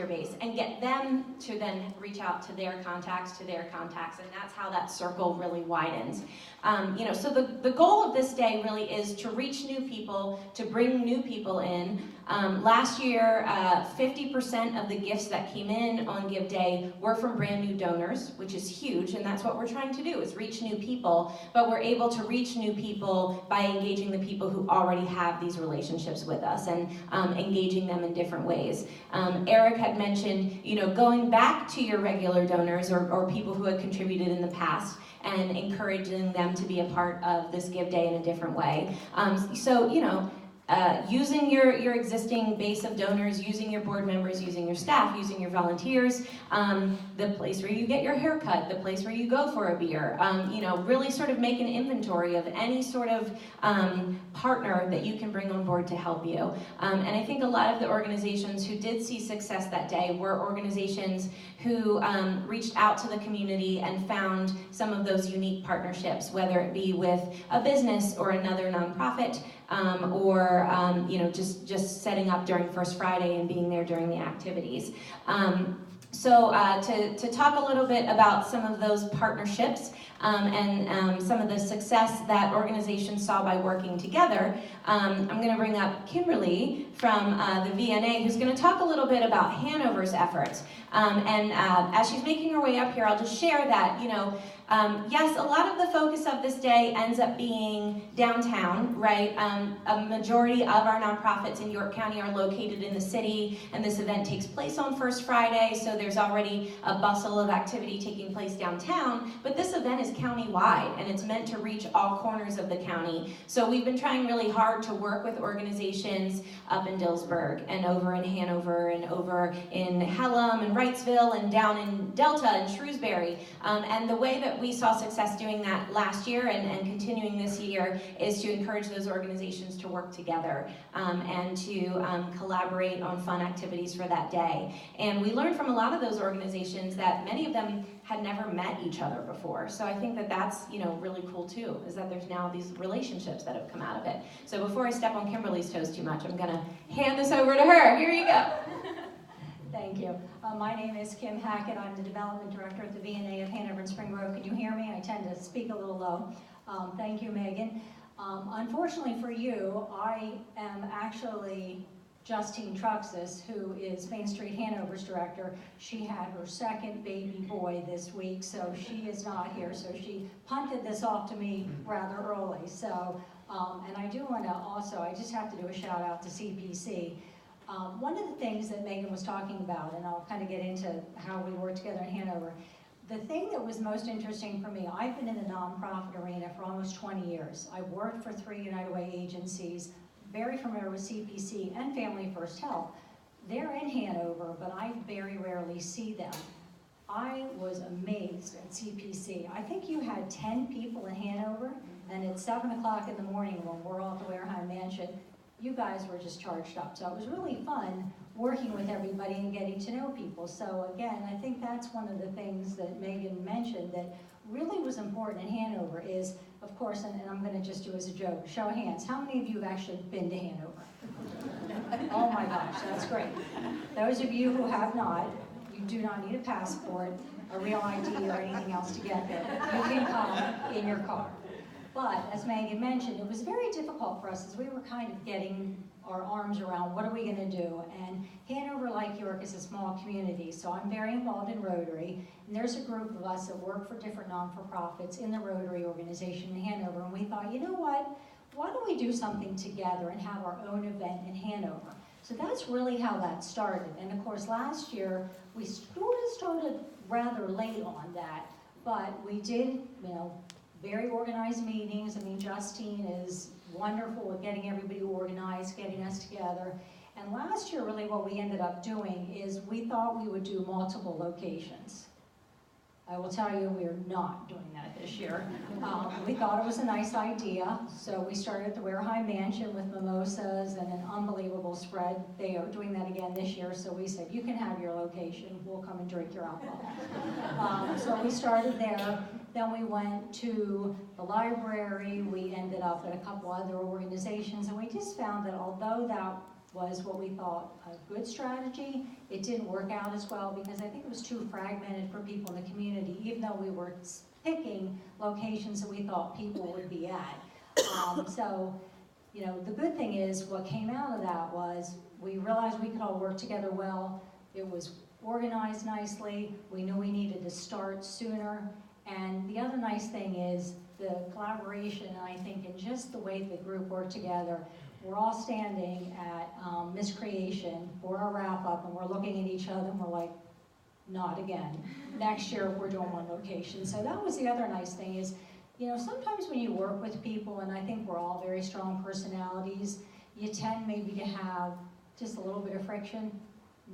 base, and get them to then reach out to their contacts, and that's how that circle really widens. So the goal of this day really is to reach new people, to bring new people in. Last year, 50% of the gifts that came in on Give Day were from brand new donors, which is huge, and that's what we're trying to do, is reach new people, but we're able to reach new people by engaging the people who already have these relationships with us and engaging them in different ways. Eric had mentioned, going back to your regular donors or people who had contributed in the past and encouraging them to be a part of this Give Day in a different way. Using your existing base of donors, using your board members, using your staff, using your volunteers, the place where you get your hair cut, the place where you go for a beer, really sort of make an inventory of any sort of partner that you can bring on board to help you. And I think a lot of the organizations who did see success that day were organizations who reached out to the community and found some of those unique partnerships, whether it be with a business or another nonprofit, or just setting up during First Friday and being there during the activities. So to talk a little bit about some of those partnerships and some of the success that organizations saw by working together, I'm going to bring up Kimberly from the VNA, who's going to talk a little bit about Hanover's efforts. As she's making her way up here, I'll just share that, yes, a lot of the focus of this day ends up being downtown, right? A majority of our nonprofits in York County are located in the city, and this event takes place on First Friday, so there's already a bustle of activity taking place downtown, but this event is county-wide, and it's meant to reach all corners of the county. So we've been trying really hard to work with organizations up in Dillsburg, and over in Hanover, and over in Hallam, and Wrightsville, and down in Delta, and Shrewsbury. And the way that we saw success doing that last year and continuing this year is to encourage those organizations to work together and to collaborate on fun activities for that day. And we learned from a lot of those organizations that many of them had never met each other before. So I think that that's really cool too, is that there's now these relationships that have come out of it. So before I step on Kimberly's toes too much, I'm gonna hand this over to her. Here you go. Thank you. My name is Kim Hackett. I'm the Development Director at the VNA of Hanover and Spring Grove. Can you hear me? I tend to speak a little low. Thank you, Megan. Unfortunately for you, I am actually Justine Truxas, who is Main Street Hanover's director. She had her second baby boy this week, so she is not here. So she punted this off to me rather early. So, and I do want to also, I just have to do a shout out to CPC. One of the things that Megan was talking about, and I'll kind of get into how we work together in Hanover, the thing that was most interesting for me, I've been in the nonprofit arena for almost 20 years. I've worked for 3 United Way agencies, very familiar with CPC and Family First Health. They're in Hanover, but I very rarely see them. I was amazed at CPC. I think you had 10 people in Hanover And at 7 o'clock in the morning when we're all at the Wareheim Mansion, you guys were just charged up. So it was really fun working with everybody and getting to know people. So again, I think that's one of the things that Megan mentioned that really was important in Hanover is, of course, and I'm gonna just do as a joke, show of hands, how many of you have actually been to Hanover? Oh my gosh, that's great. Those of you who have not, you do not need a passport, a real ID, or anything else to get there. You can come in your car. But as Megan mentioned, it was very difficult for us as we were kind of getting our arms around what are we going to do. And Hanover, like York, is a small community, so I'm very involved in Rotary. And there's a group of us that work for different non-for-profits in the Rotary organization in Hanover. And we thought, you know what? Why don't we do something together and have our own event in Hanover? So that's really how that started. And of course, last year, we sort of started rather late on that. But we did, very organized meetings. I mean, Justine is wonderful at getting everybody organized, getting us together. And last year, really what we ended up doing is we thought we would do multiple locations. I will tell you, we are not doing that this year. We thought it was a nice idea, so we started at the Wareheim Mansion with mimosas and an unbelievable spread. They are doing that again this year, so we said, you can have your location, we'll come and drink your alcohol. So we started there. Then we went to the library. We ended up at a couple other organizations, and we just found that although that was what we thought a good strategy, it didn't work out as well because I think it was too fragmented for people in the community, even though we were picking locations that we thought people would be at. So, the good thing is what came out of that was we realized we could all work together well. It was organized nicely. We knew we needed to start sooner. And the other nice thing is the collaboration, I think, and just the way the group worked together. We're all standing at Miss Creation for our wrap-up, and we're looking at each other, and we're like, not again. Next year, we're doing one location. So that was the other nice thing is, sometimes when you work with people, and I think we're all very strong personalities, you tend maybe to have just a little bit of friction.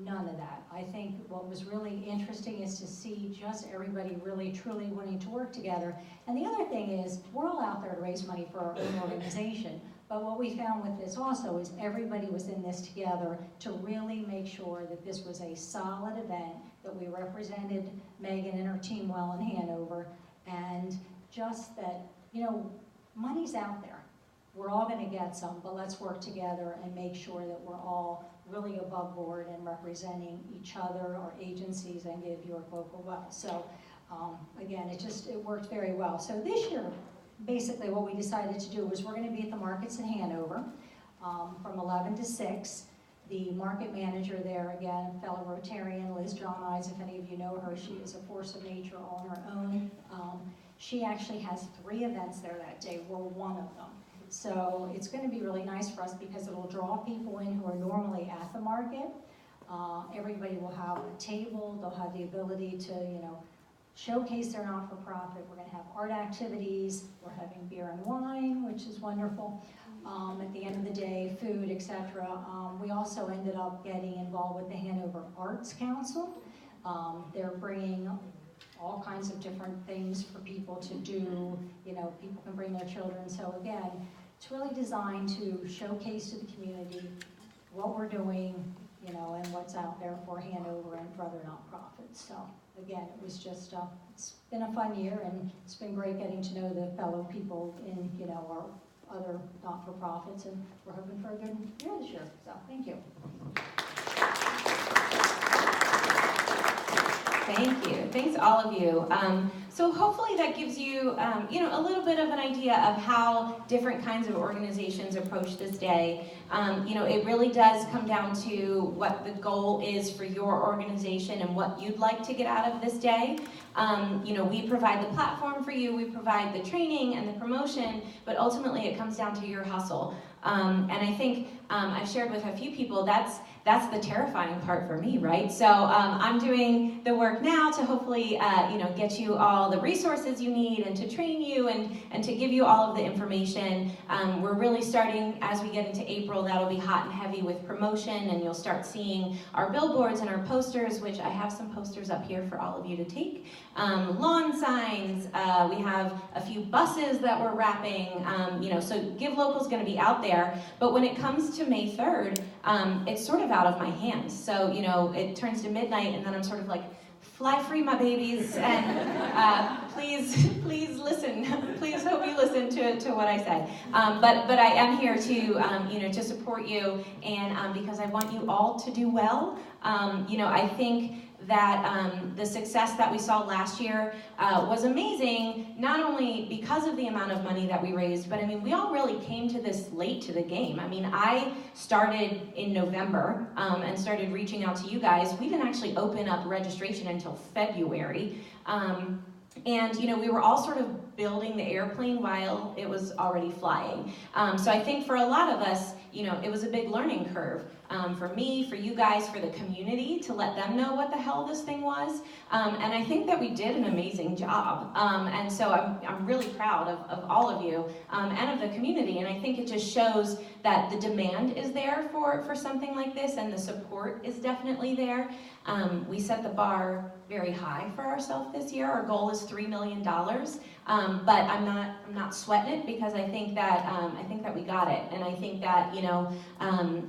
None of that. I think what was really interesting is to see just everybody really truly wanting to work together. And the other thing is, we're all out there to raise money for our own organization. But what we found with this also is everybody was in this together to really make sure that this was a solid event, that we represented Megan and her team well in Hanover, and just that, money's out there. We're all going to get some, but let's work together and make sure that we're all really above board and representing each other, our agencies, and Give York Local well. So again, it worked very well. So this year, basically what we decided to do was we're going to be at the markets in Hanover from 11 to 6. The market manager there, again, fellow Rotarian, Liz John Eyes, if any of you know her, she is a force of nature on her own. She actually has 3 events there that day. We're one of them. So it's going to be really nice for us because it will draw people in who are normally at the market. Everybody will have a table. They'll have the ability to, showcase their not-for-profit. We're going to have art activities. We're having beer and wine, which is wonderful. At the end of the day, food, etc. We also ended up getting involved with the Hanover Arts Council. They're bringing all kinds of different things for people to do. People can bring their children. So again, it's really designed to showcase to the community what we're doing, and what's out there for Hanover and for other nonprofits. So again, it was just, it's been a fun year, and it's been great getting to know the fellow people in, our other not-for-profits, and we're hoping for a good year this year. So thank you. Thank you. Thanks all of you. So hopefully that gives you, a little bit of an idea of how different kinds of organizations approach this day. It really does come down to what the goal is for your organization and what you'd like to get out of this day. We provide the platform for you, we provide the training and the promotion, but ultimately it comes down to your hustle. And I think I've shared with a few people that's the terrifying part for me, right? So I'm doing the work now to hopefully, get you all all the resources you need and to train you and to give you all of the information. We're really starting, as we get into April, that'll be hot and heavy with promotion, and you'll start seeing our billboards and our posters, which I have some posters up here for all of you to take. Lawn signs, we have a few buses that we're wrapping, so Give Local's gonna be out there, but when it comes to May 3rd, it's sort of out of my hands. So, it turns to midnight and then I'm sort of like, fly free, my babies, and please listen. Please hope you listen to what I said. But I am here to, to support you, and because I want you all to do well. I think that the success that we saw last year was amazing, not only because of the amount of money that we raised, but I mean, we all really came to this late to the game. I mean, I started in November and started reaching out to you guys. We didn't actually open up registration until February. And, we were all sort of building the airplane while it was already flying. So I think for a lot of us, it was a big learning curve. For me, for you guys, for the community, to let them know what the hell this thing was. And I think that we did an amazing job. And so I'm really proud of all of you and of the community. And I think it just shows that the demand is there for something like this, and the support is definitely there. We set the bar very high for ourselves this year. Our goal is $3 million. But I'm not sweating it, because I think that we got it. And I think that,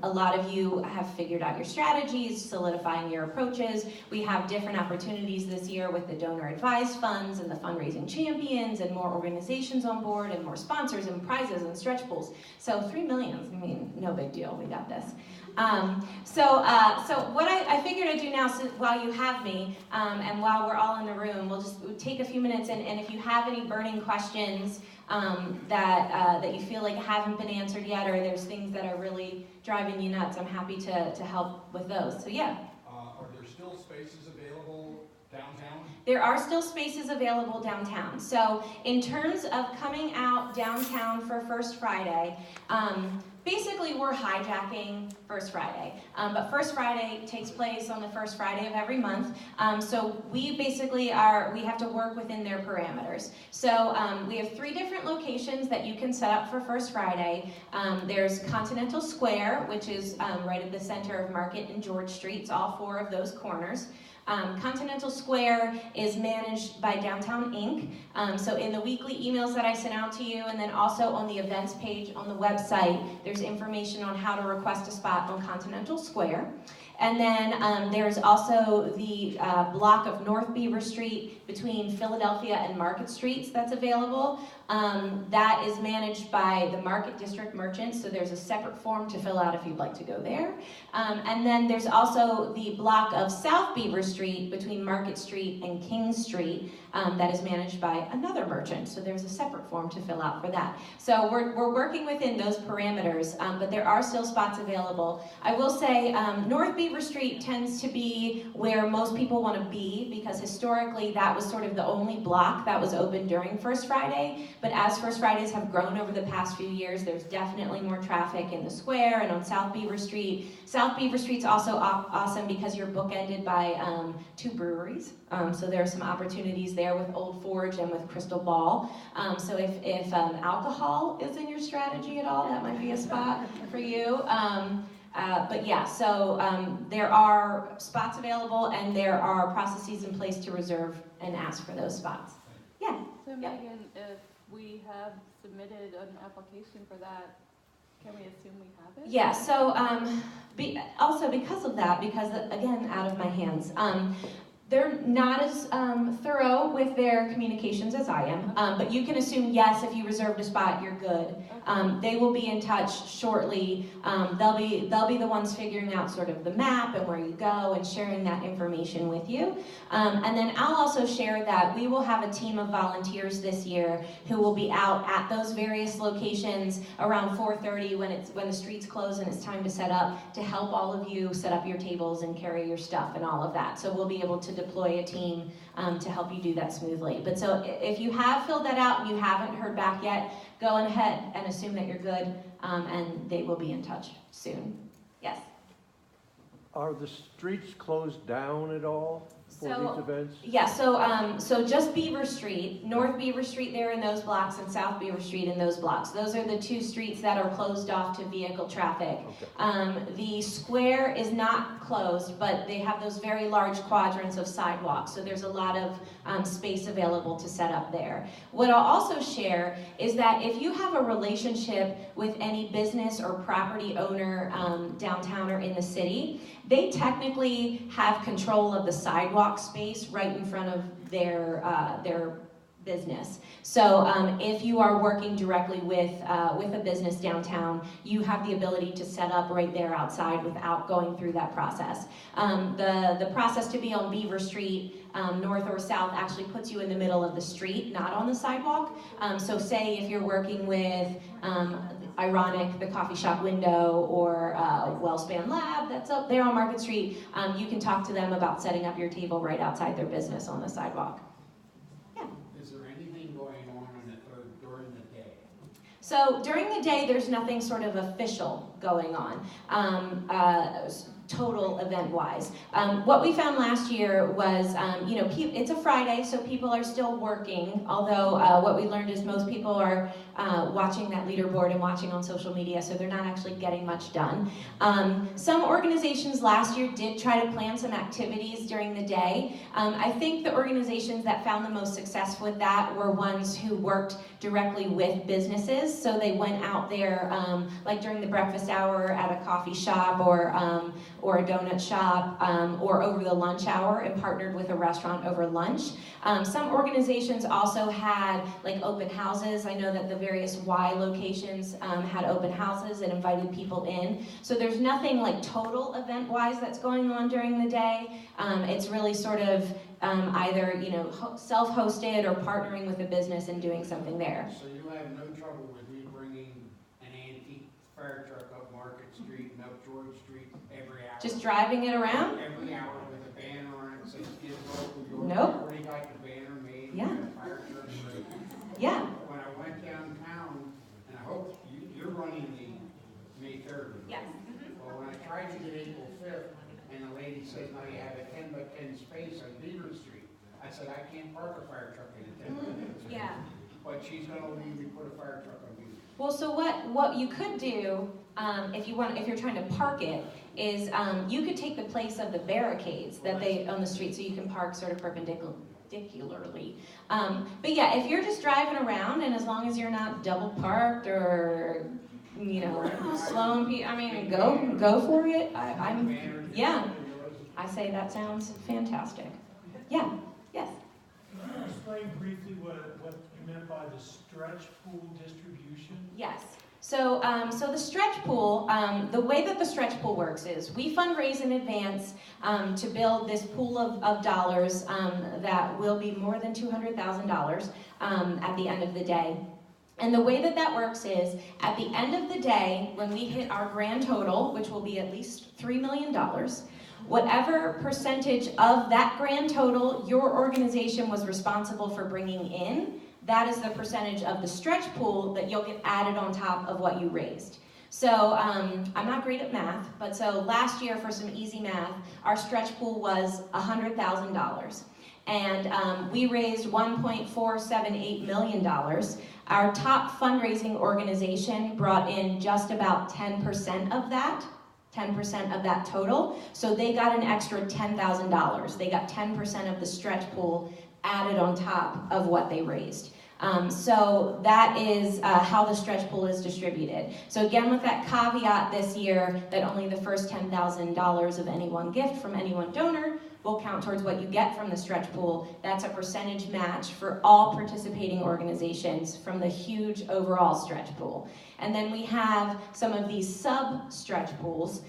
a lot of you have figured out your strategies, solidifying your approaches. We have different opportunities this year with the donor advised funds and the fundraising champions and more organizations on board and more sponsors and prizes and stretch pools. So 3 million, I mean, no big deal, we got this. So what I figured I'd do now, so while you have me, and while we're all in the room, we'll take a few minutes, and if you have any burning questions that you feel like haven't been answered yet, or there's things that are really driving you nuts, I'm happy to help with those. So yeah. Are there still spaces available downtown? There are still spaces available downtown. So in terms of coming out downtown for First Friday, basically we're hijacking First Friday. But First Friday takes place on the first Friday of every month. So we basically we have to work within their parameters. So we have 3 different locations that you can set up for First Friday. There's Continental Square, which is right at the center of Market and George Streets, all 4 of those corners. Continental Square is managed by Downtown Inc. So in the weekly emails that I sent out to you, and then also on the events page on the website, there's information on how to request a spot on Continental Square. And then there's also the block of North Beaver Street between Philadelphia and Market Streets that's available. That is managed by the Market District Merchants, so there's a separate form to fill out if you'd like to go there. And then there's also the block of South Beaver Street between Market Street and King Street that is managed by another merchant, so there's a separate form to fill out for that. So we're working within those parameters, but there are still spots available. I will say North Beaver Street tends to be where most people want to be, because historically that was sort of the only block that was open during First Friday. But as First Fridays have grown over the past few years, there's definitely more traffic in the square and on South Beaver Street. South Beaver Street's also awesome because you're bookended by 2 breweries. So there are some opportunities there with Old Forge and with Crystal Ball. So if alcohol is in your strategy at all, that might be a spot for you. But yeah, so there are spots available, and there are processes in place to reserve and ask for those spots. Yeah. So yeah. Megan, if we have submitted an application for that, can we assume we have it? Yeah, so also because of that, because again, out of my hands, they're not as thorough with their communications as I am, but you can assume yes, if you reserved a spot, you're good. They will be in touch shortly. They'll be the ones figuring out sort of the map and where you go and sharing that information with you. And then I'll also share that we will have a team of volunteers this year who will be out at those various locations around 4:30 when the streets close and it's time to set up, to help all of you set up your tables and carry your stuff and all of that. So we'll be able to deploy a team to help you do that smoothly. But so if you have filled that out and you haven't heard back yet, go ahead and assume that you're good, and they will be in touch soon. Yes? Are the streets closed down at all for these events? Yeah, so just Beaver Street, North Beaver Street there in those blocks and South Beaver Street in those blocks. Those are the two streets that are closed off to vehicle traffic. Okay. The square is not closed, but they have those very large quadrants of sidewalks, so there's a lot of space available to set up there. What I'll also share is that if you have a relationship with any business or property owner downtown or in the city, they technically have control of the sidewalk space right in front of their business. So if you are working directly with a business downtown, you have the ability to set up right there outside without going through that process. The process to be on Beaver Street, north or south, actually puts you in the middle of the street, not on the sidewalk. So say if you're working with Ironic, the coffee shop window, or Wellspan Lab that's up there on Market Street, you can talk to them about setting up your table right outside their business on the sidewalk. Is there anything going on during the day? So during the day, there's nothing sort of official going on. Total event-wise. What we found last year was, it's a Friday, so people are still working, although what we learned is most people are watching that leaderboard and watching on social media, so they're not actually getting much done. Some organizations last year did try to plan some activities during the day. I think the organizations that found the most success with that were ones who worked directly with businesses, so they went out there, like during the breakfast hour at a coffee shop or a donut shop, or over the lunch hour and partnered with a restaurant over lunch. Some organizations also had like open houses. I know that the various Y locations had open houses and invited people in. So there's nothing like total event-wise that's going on during the day. It's really sort of either self-hosted or partnering with a business and doing something there. So you have no trouble with me bringing an antique fire truck up Market Street and up George Street every hour? Just driving it around? Every hour with a banner on it that says Give Local York. Nope. I already got the banner made. Yeah. And the fire truck ready. Yeah. When I went downtown, and I hope you're running the May 3rd. Yes. Well, when I tried to get April 5th, and the lady says, now you have a 10 by 10 space on Beaver Street. I said, I can't park a fire truck in a 10 by 10 space. Yeah. But she's gonna leave me put a fire truck on Beaver. Well, so what you could do, if you're trying to park it, is you could take the place of the barricades that they on the street, so you can park sort of perpendicularly. But yeah, if you're just driving around, and as long as you're not double parked or slowing people, I mean, go for it. Yeah. I say that sounds fantastic. Yeah. Yes. Can you explain briefly what you meant by the stretch pool distribution? Yes. So the stretch pool, the way that the stretch pool works is we fundraise in advance to build this pool of dollars that will be more than $200,000 at the end of the day. And the way that works is, at the end of the day, when we hit our grand total, which will be at least $3 million, whatever percentage of that grand total your organization was responsible for bringing in, that is the percentage of the stretch pool that you'll get added on top of what you raised. So I'm not great at math, but so last year, for some easy math, our stretch pool was $100,000. And we raised $1.478 million. Our top fundraising organization brought in just about 10% of that. 10% of that total. So they got an extra $10,000. They got 10% of the stretch pool added on top of what they raised. So that is how the stretch pool is distributed. So again, with that caveat this year that only the first $10,000 of any one gift from any one donor will count towards what you get from the stretch pool. That's a percentage match for all participating organizations from the huge overall stretch pool. And then we have some of these sub-stretch pools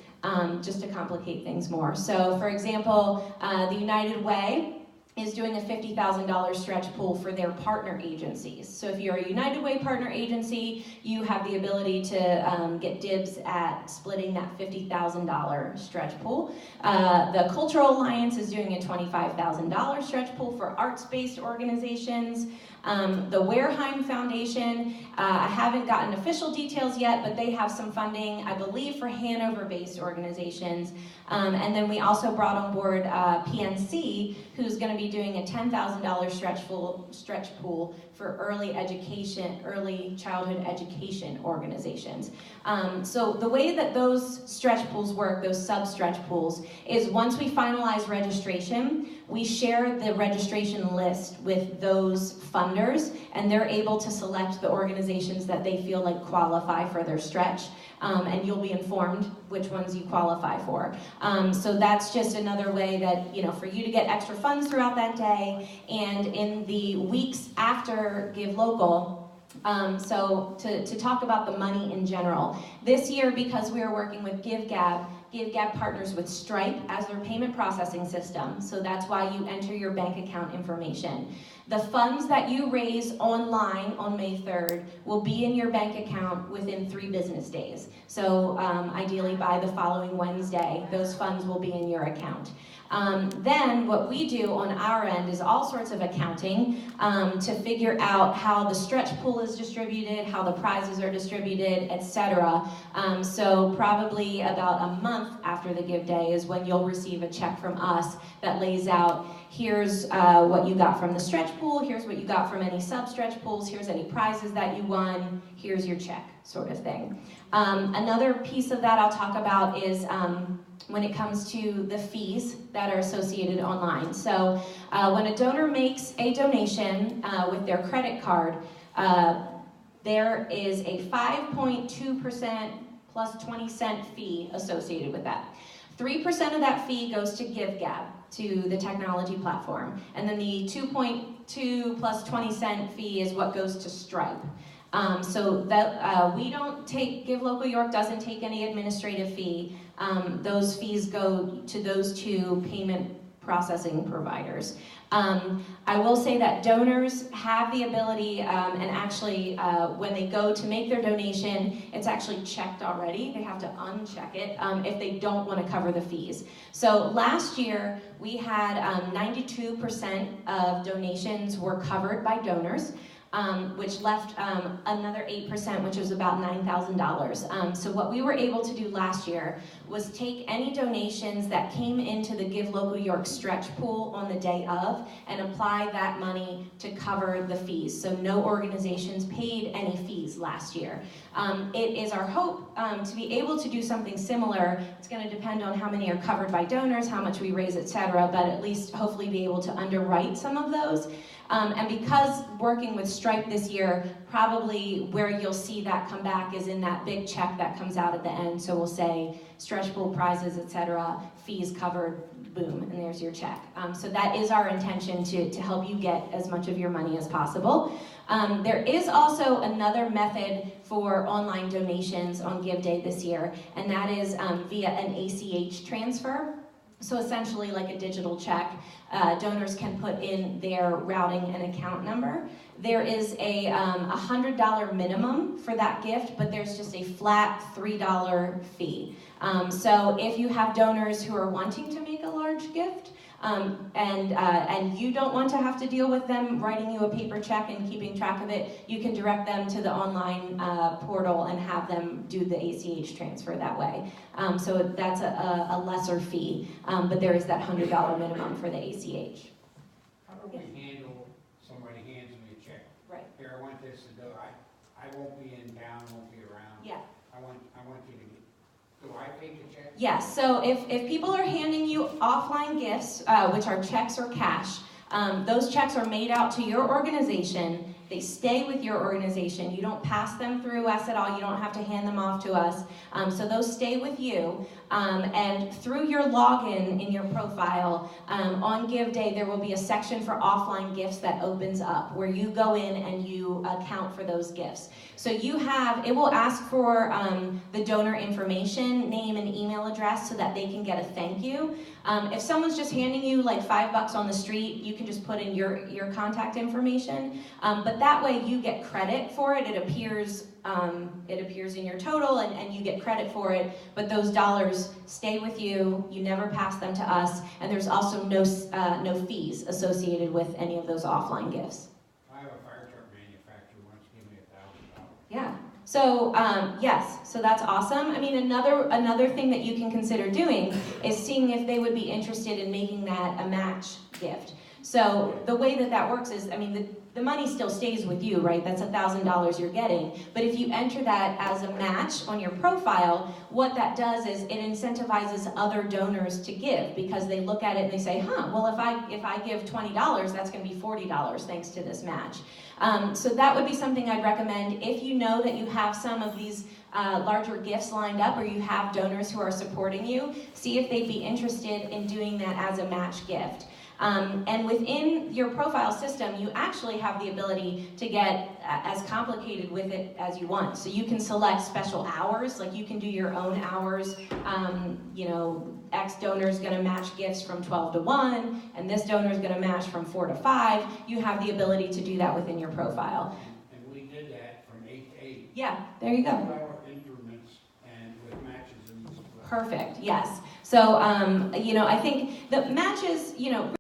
just to complicate things more. So for example, the United Way is doing a $50,000 stretch pool for their partner agencies. So if you're a United Way partner agency, you have the ability to get dibs at splitting that $50,000 stretch pool. The Cultural Alliance is doing a $25,000 stretch pool for arts-based organizations. The Wareheim Foundation, I haven't gotten official details yet, but they have some funding, I believe, for Hanover-based organizations. And then we also brought on board PNC, who's going to be doing a $10,000 stretch pool for early childhood education organizations. So the way that those stretch pools work, those sub-stretch pools, is once we finalize registration, we share the registration list with those funders, and they're able to select the organizations that they feel like qualify for their stretch. And you'll be informed which ones you qualify for. So that's just another way that, for you to get extra funds throughout that day, and in the weeks after Give Local. So to talk about the money in general, this year, because we are working with GiveGab partners with Stripe as their payment processing system, so that's why you enter your bank account information. The funds that you raise online on May 3rd will be in your bank account within 3 business days. So ideally by the following Wednesday, those funds will be in your account. Then what we do on our end is all sorts of accounting to figure out how the stretch pool is distributed, how the prizes are distributed, etc. So probably about a month after the give day is when you'll receive a check from us that lays out, here's what you got from the stretch pool, here's what you got from any sub-stretch pools, here's any prizes that you won, here's your check, sort of thing. Another piece of that I'll talk about is when it comes to the fees that are associated online. So when a donor makes a donation with their credit card, there is a 5.2% plus 20-cent fee associated with that. 3% of that fee goes to GiveGab, to the technology platform. And then the 2.2 plus 20-cent fee is what goes to Stripe. So that we don't take, Give Local York doesn't take any administrative fee. Those fees go to those 2 payment processing providers. I will say that donors have the ability, and actually when they go to make their donation, it's actually checked already. They have to uncheck it if they don't want to cover the fees. So last year we had 92% of donations were covered by donors. Which left another 8%, which was about $9,000. So what we were able to do last year was take any donations that came into the Give Local York stretch pool on the day of and apply that money to cover the fees. So no organizations paid any fees last year. It is our hope to be able to do something similar. It's going to depend on how many are covered by donors, how much we raise, etc., but at least hopefully be able to underwrite some of those. And because working with Stripe this year, probably where you'll see that come back is in that big check that comes out at the end. So we'll say stretch pool prizes, etc., fees covered, boom, and there's your check. So that is our intention to help you get as much of your money as possible. There is also another method for online donations on Give Day this year, and that is via an ACH transfer. So essentially like a digital check, donors can put in their routing and account number. There is a $100 minimum for that gift, but there's just a flat $3 fee. So if you have donors who are wanting to make a large gift, and you don't want to have to deal with them writing you a paper check and keeping track of it, you can direct them to the online portal and have them do the ACH transfer that way. So that's a lesser fee, but there is that $100 minimum for the ACH. How do we handle somebody hands me a check? Right. Here, I want this to go, I won't be in town, won't be around. Yeah. I want you to get, do I take the check? Yes, so if people are handing you offline gifts, which are checks or cash, those checks are made out to your organization. They stay with your organization. You don't pass them through us at all. You don't have to hand them off to us. So those stay with you. And through your login in your profile, on Give Day, there will be a section for offline gifts that opens up where you go in and you account for those gifts. So it will ask for the donor information, name and email address so that they can get a thank you. If someone's just handing you like $5 on the street, you can just put in your contact information. But that way you get credit for it. It appears in your total and you get credit for it, but those dollars stay with you. You never pass them to us, and there's also no fees associated with any of those offline gifts. I have a fire So yes, so that's awesome. I mean, another thing that you can consider doing is seeing if they would be interested in making that a match gift. So the way that that works is, I mean, the money still stays with you, right? That's $1,000 you're getting. But if you enter that as a match on your profile, what that does is it incentivizes other donors to give, because they look at it and they say, huh, well, if I give $20, that's going to be $40 thanks to this match. So that would be something I'd recommend. If you know that you have some of these larger gifts lined up, or you have donors who are supporting you, see if they'd be interested in doing that as a match gift. And within your profile system, you actually have the ability to get as complicated with it as you want. So you can select special hours, like you can do your own hours. You know, X donor is going to match gifts from 12 to 1, and this donor is going to match from 4 to 5. You have the ability to do that within your profile. And we did that from 8 to 8. Yeah, there you go. 2-hour increments and with matches and. Perfect, yes. So, you know, I think the matches, you know,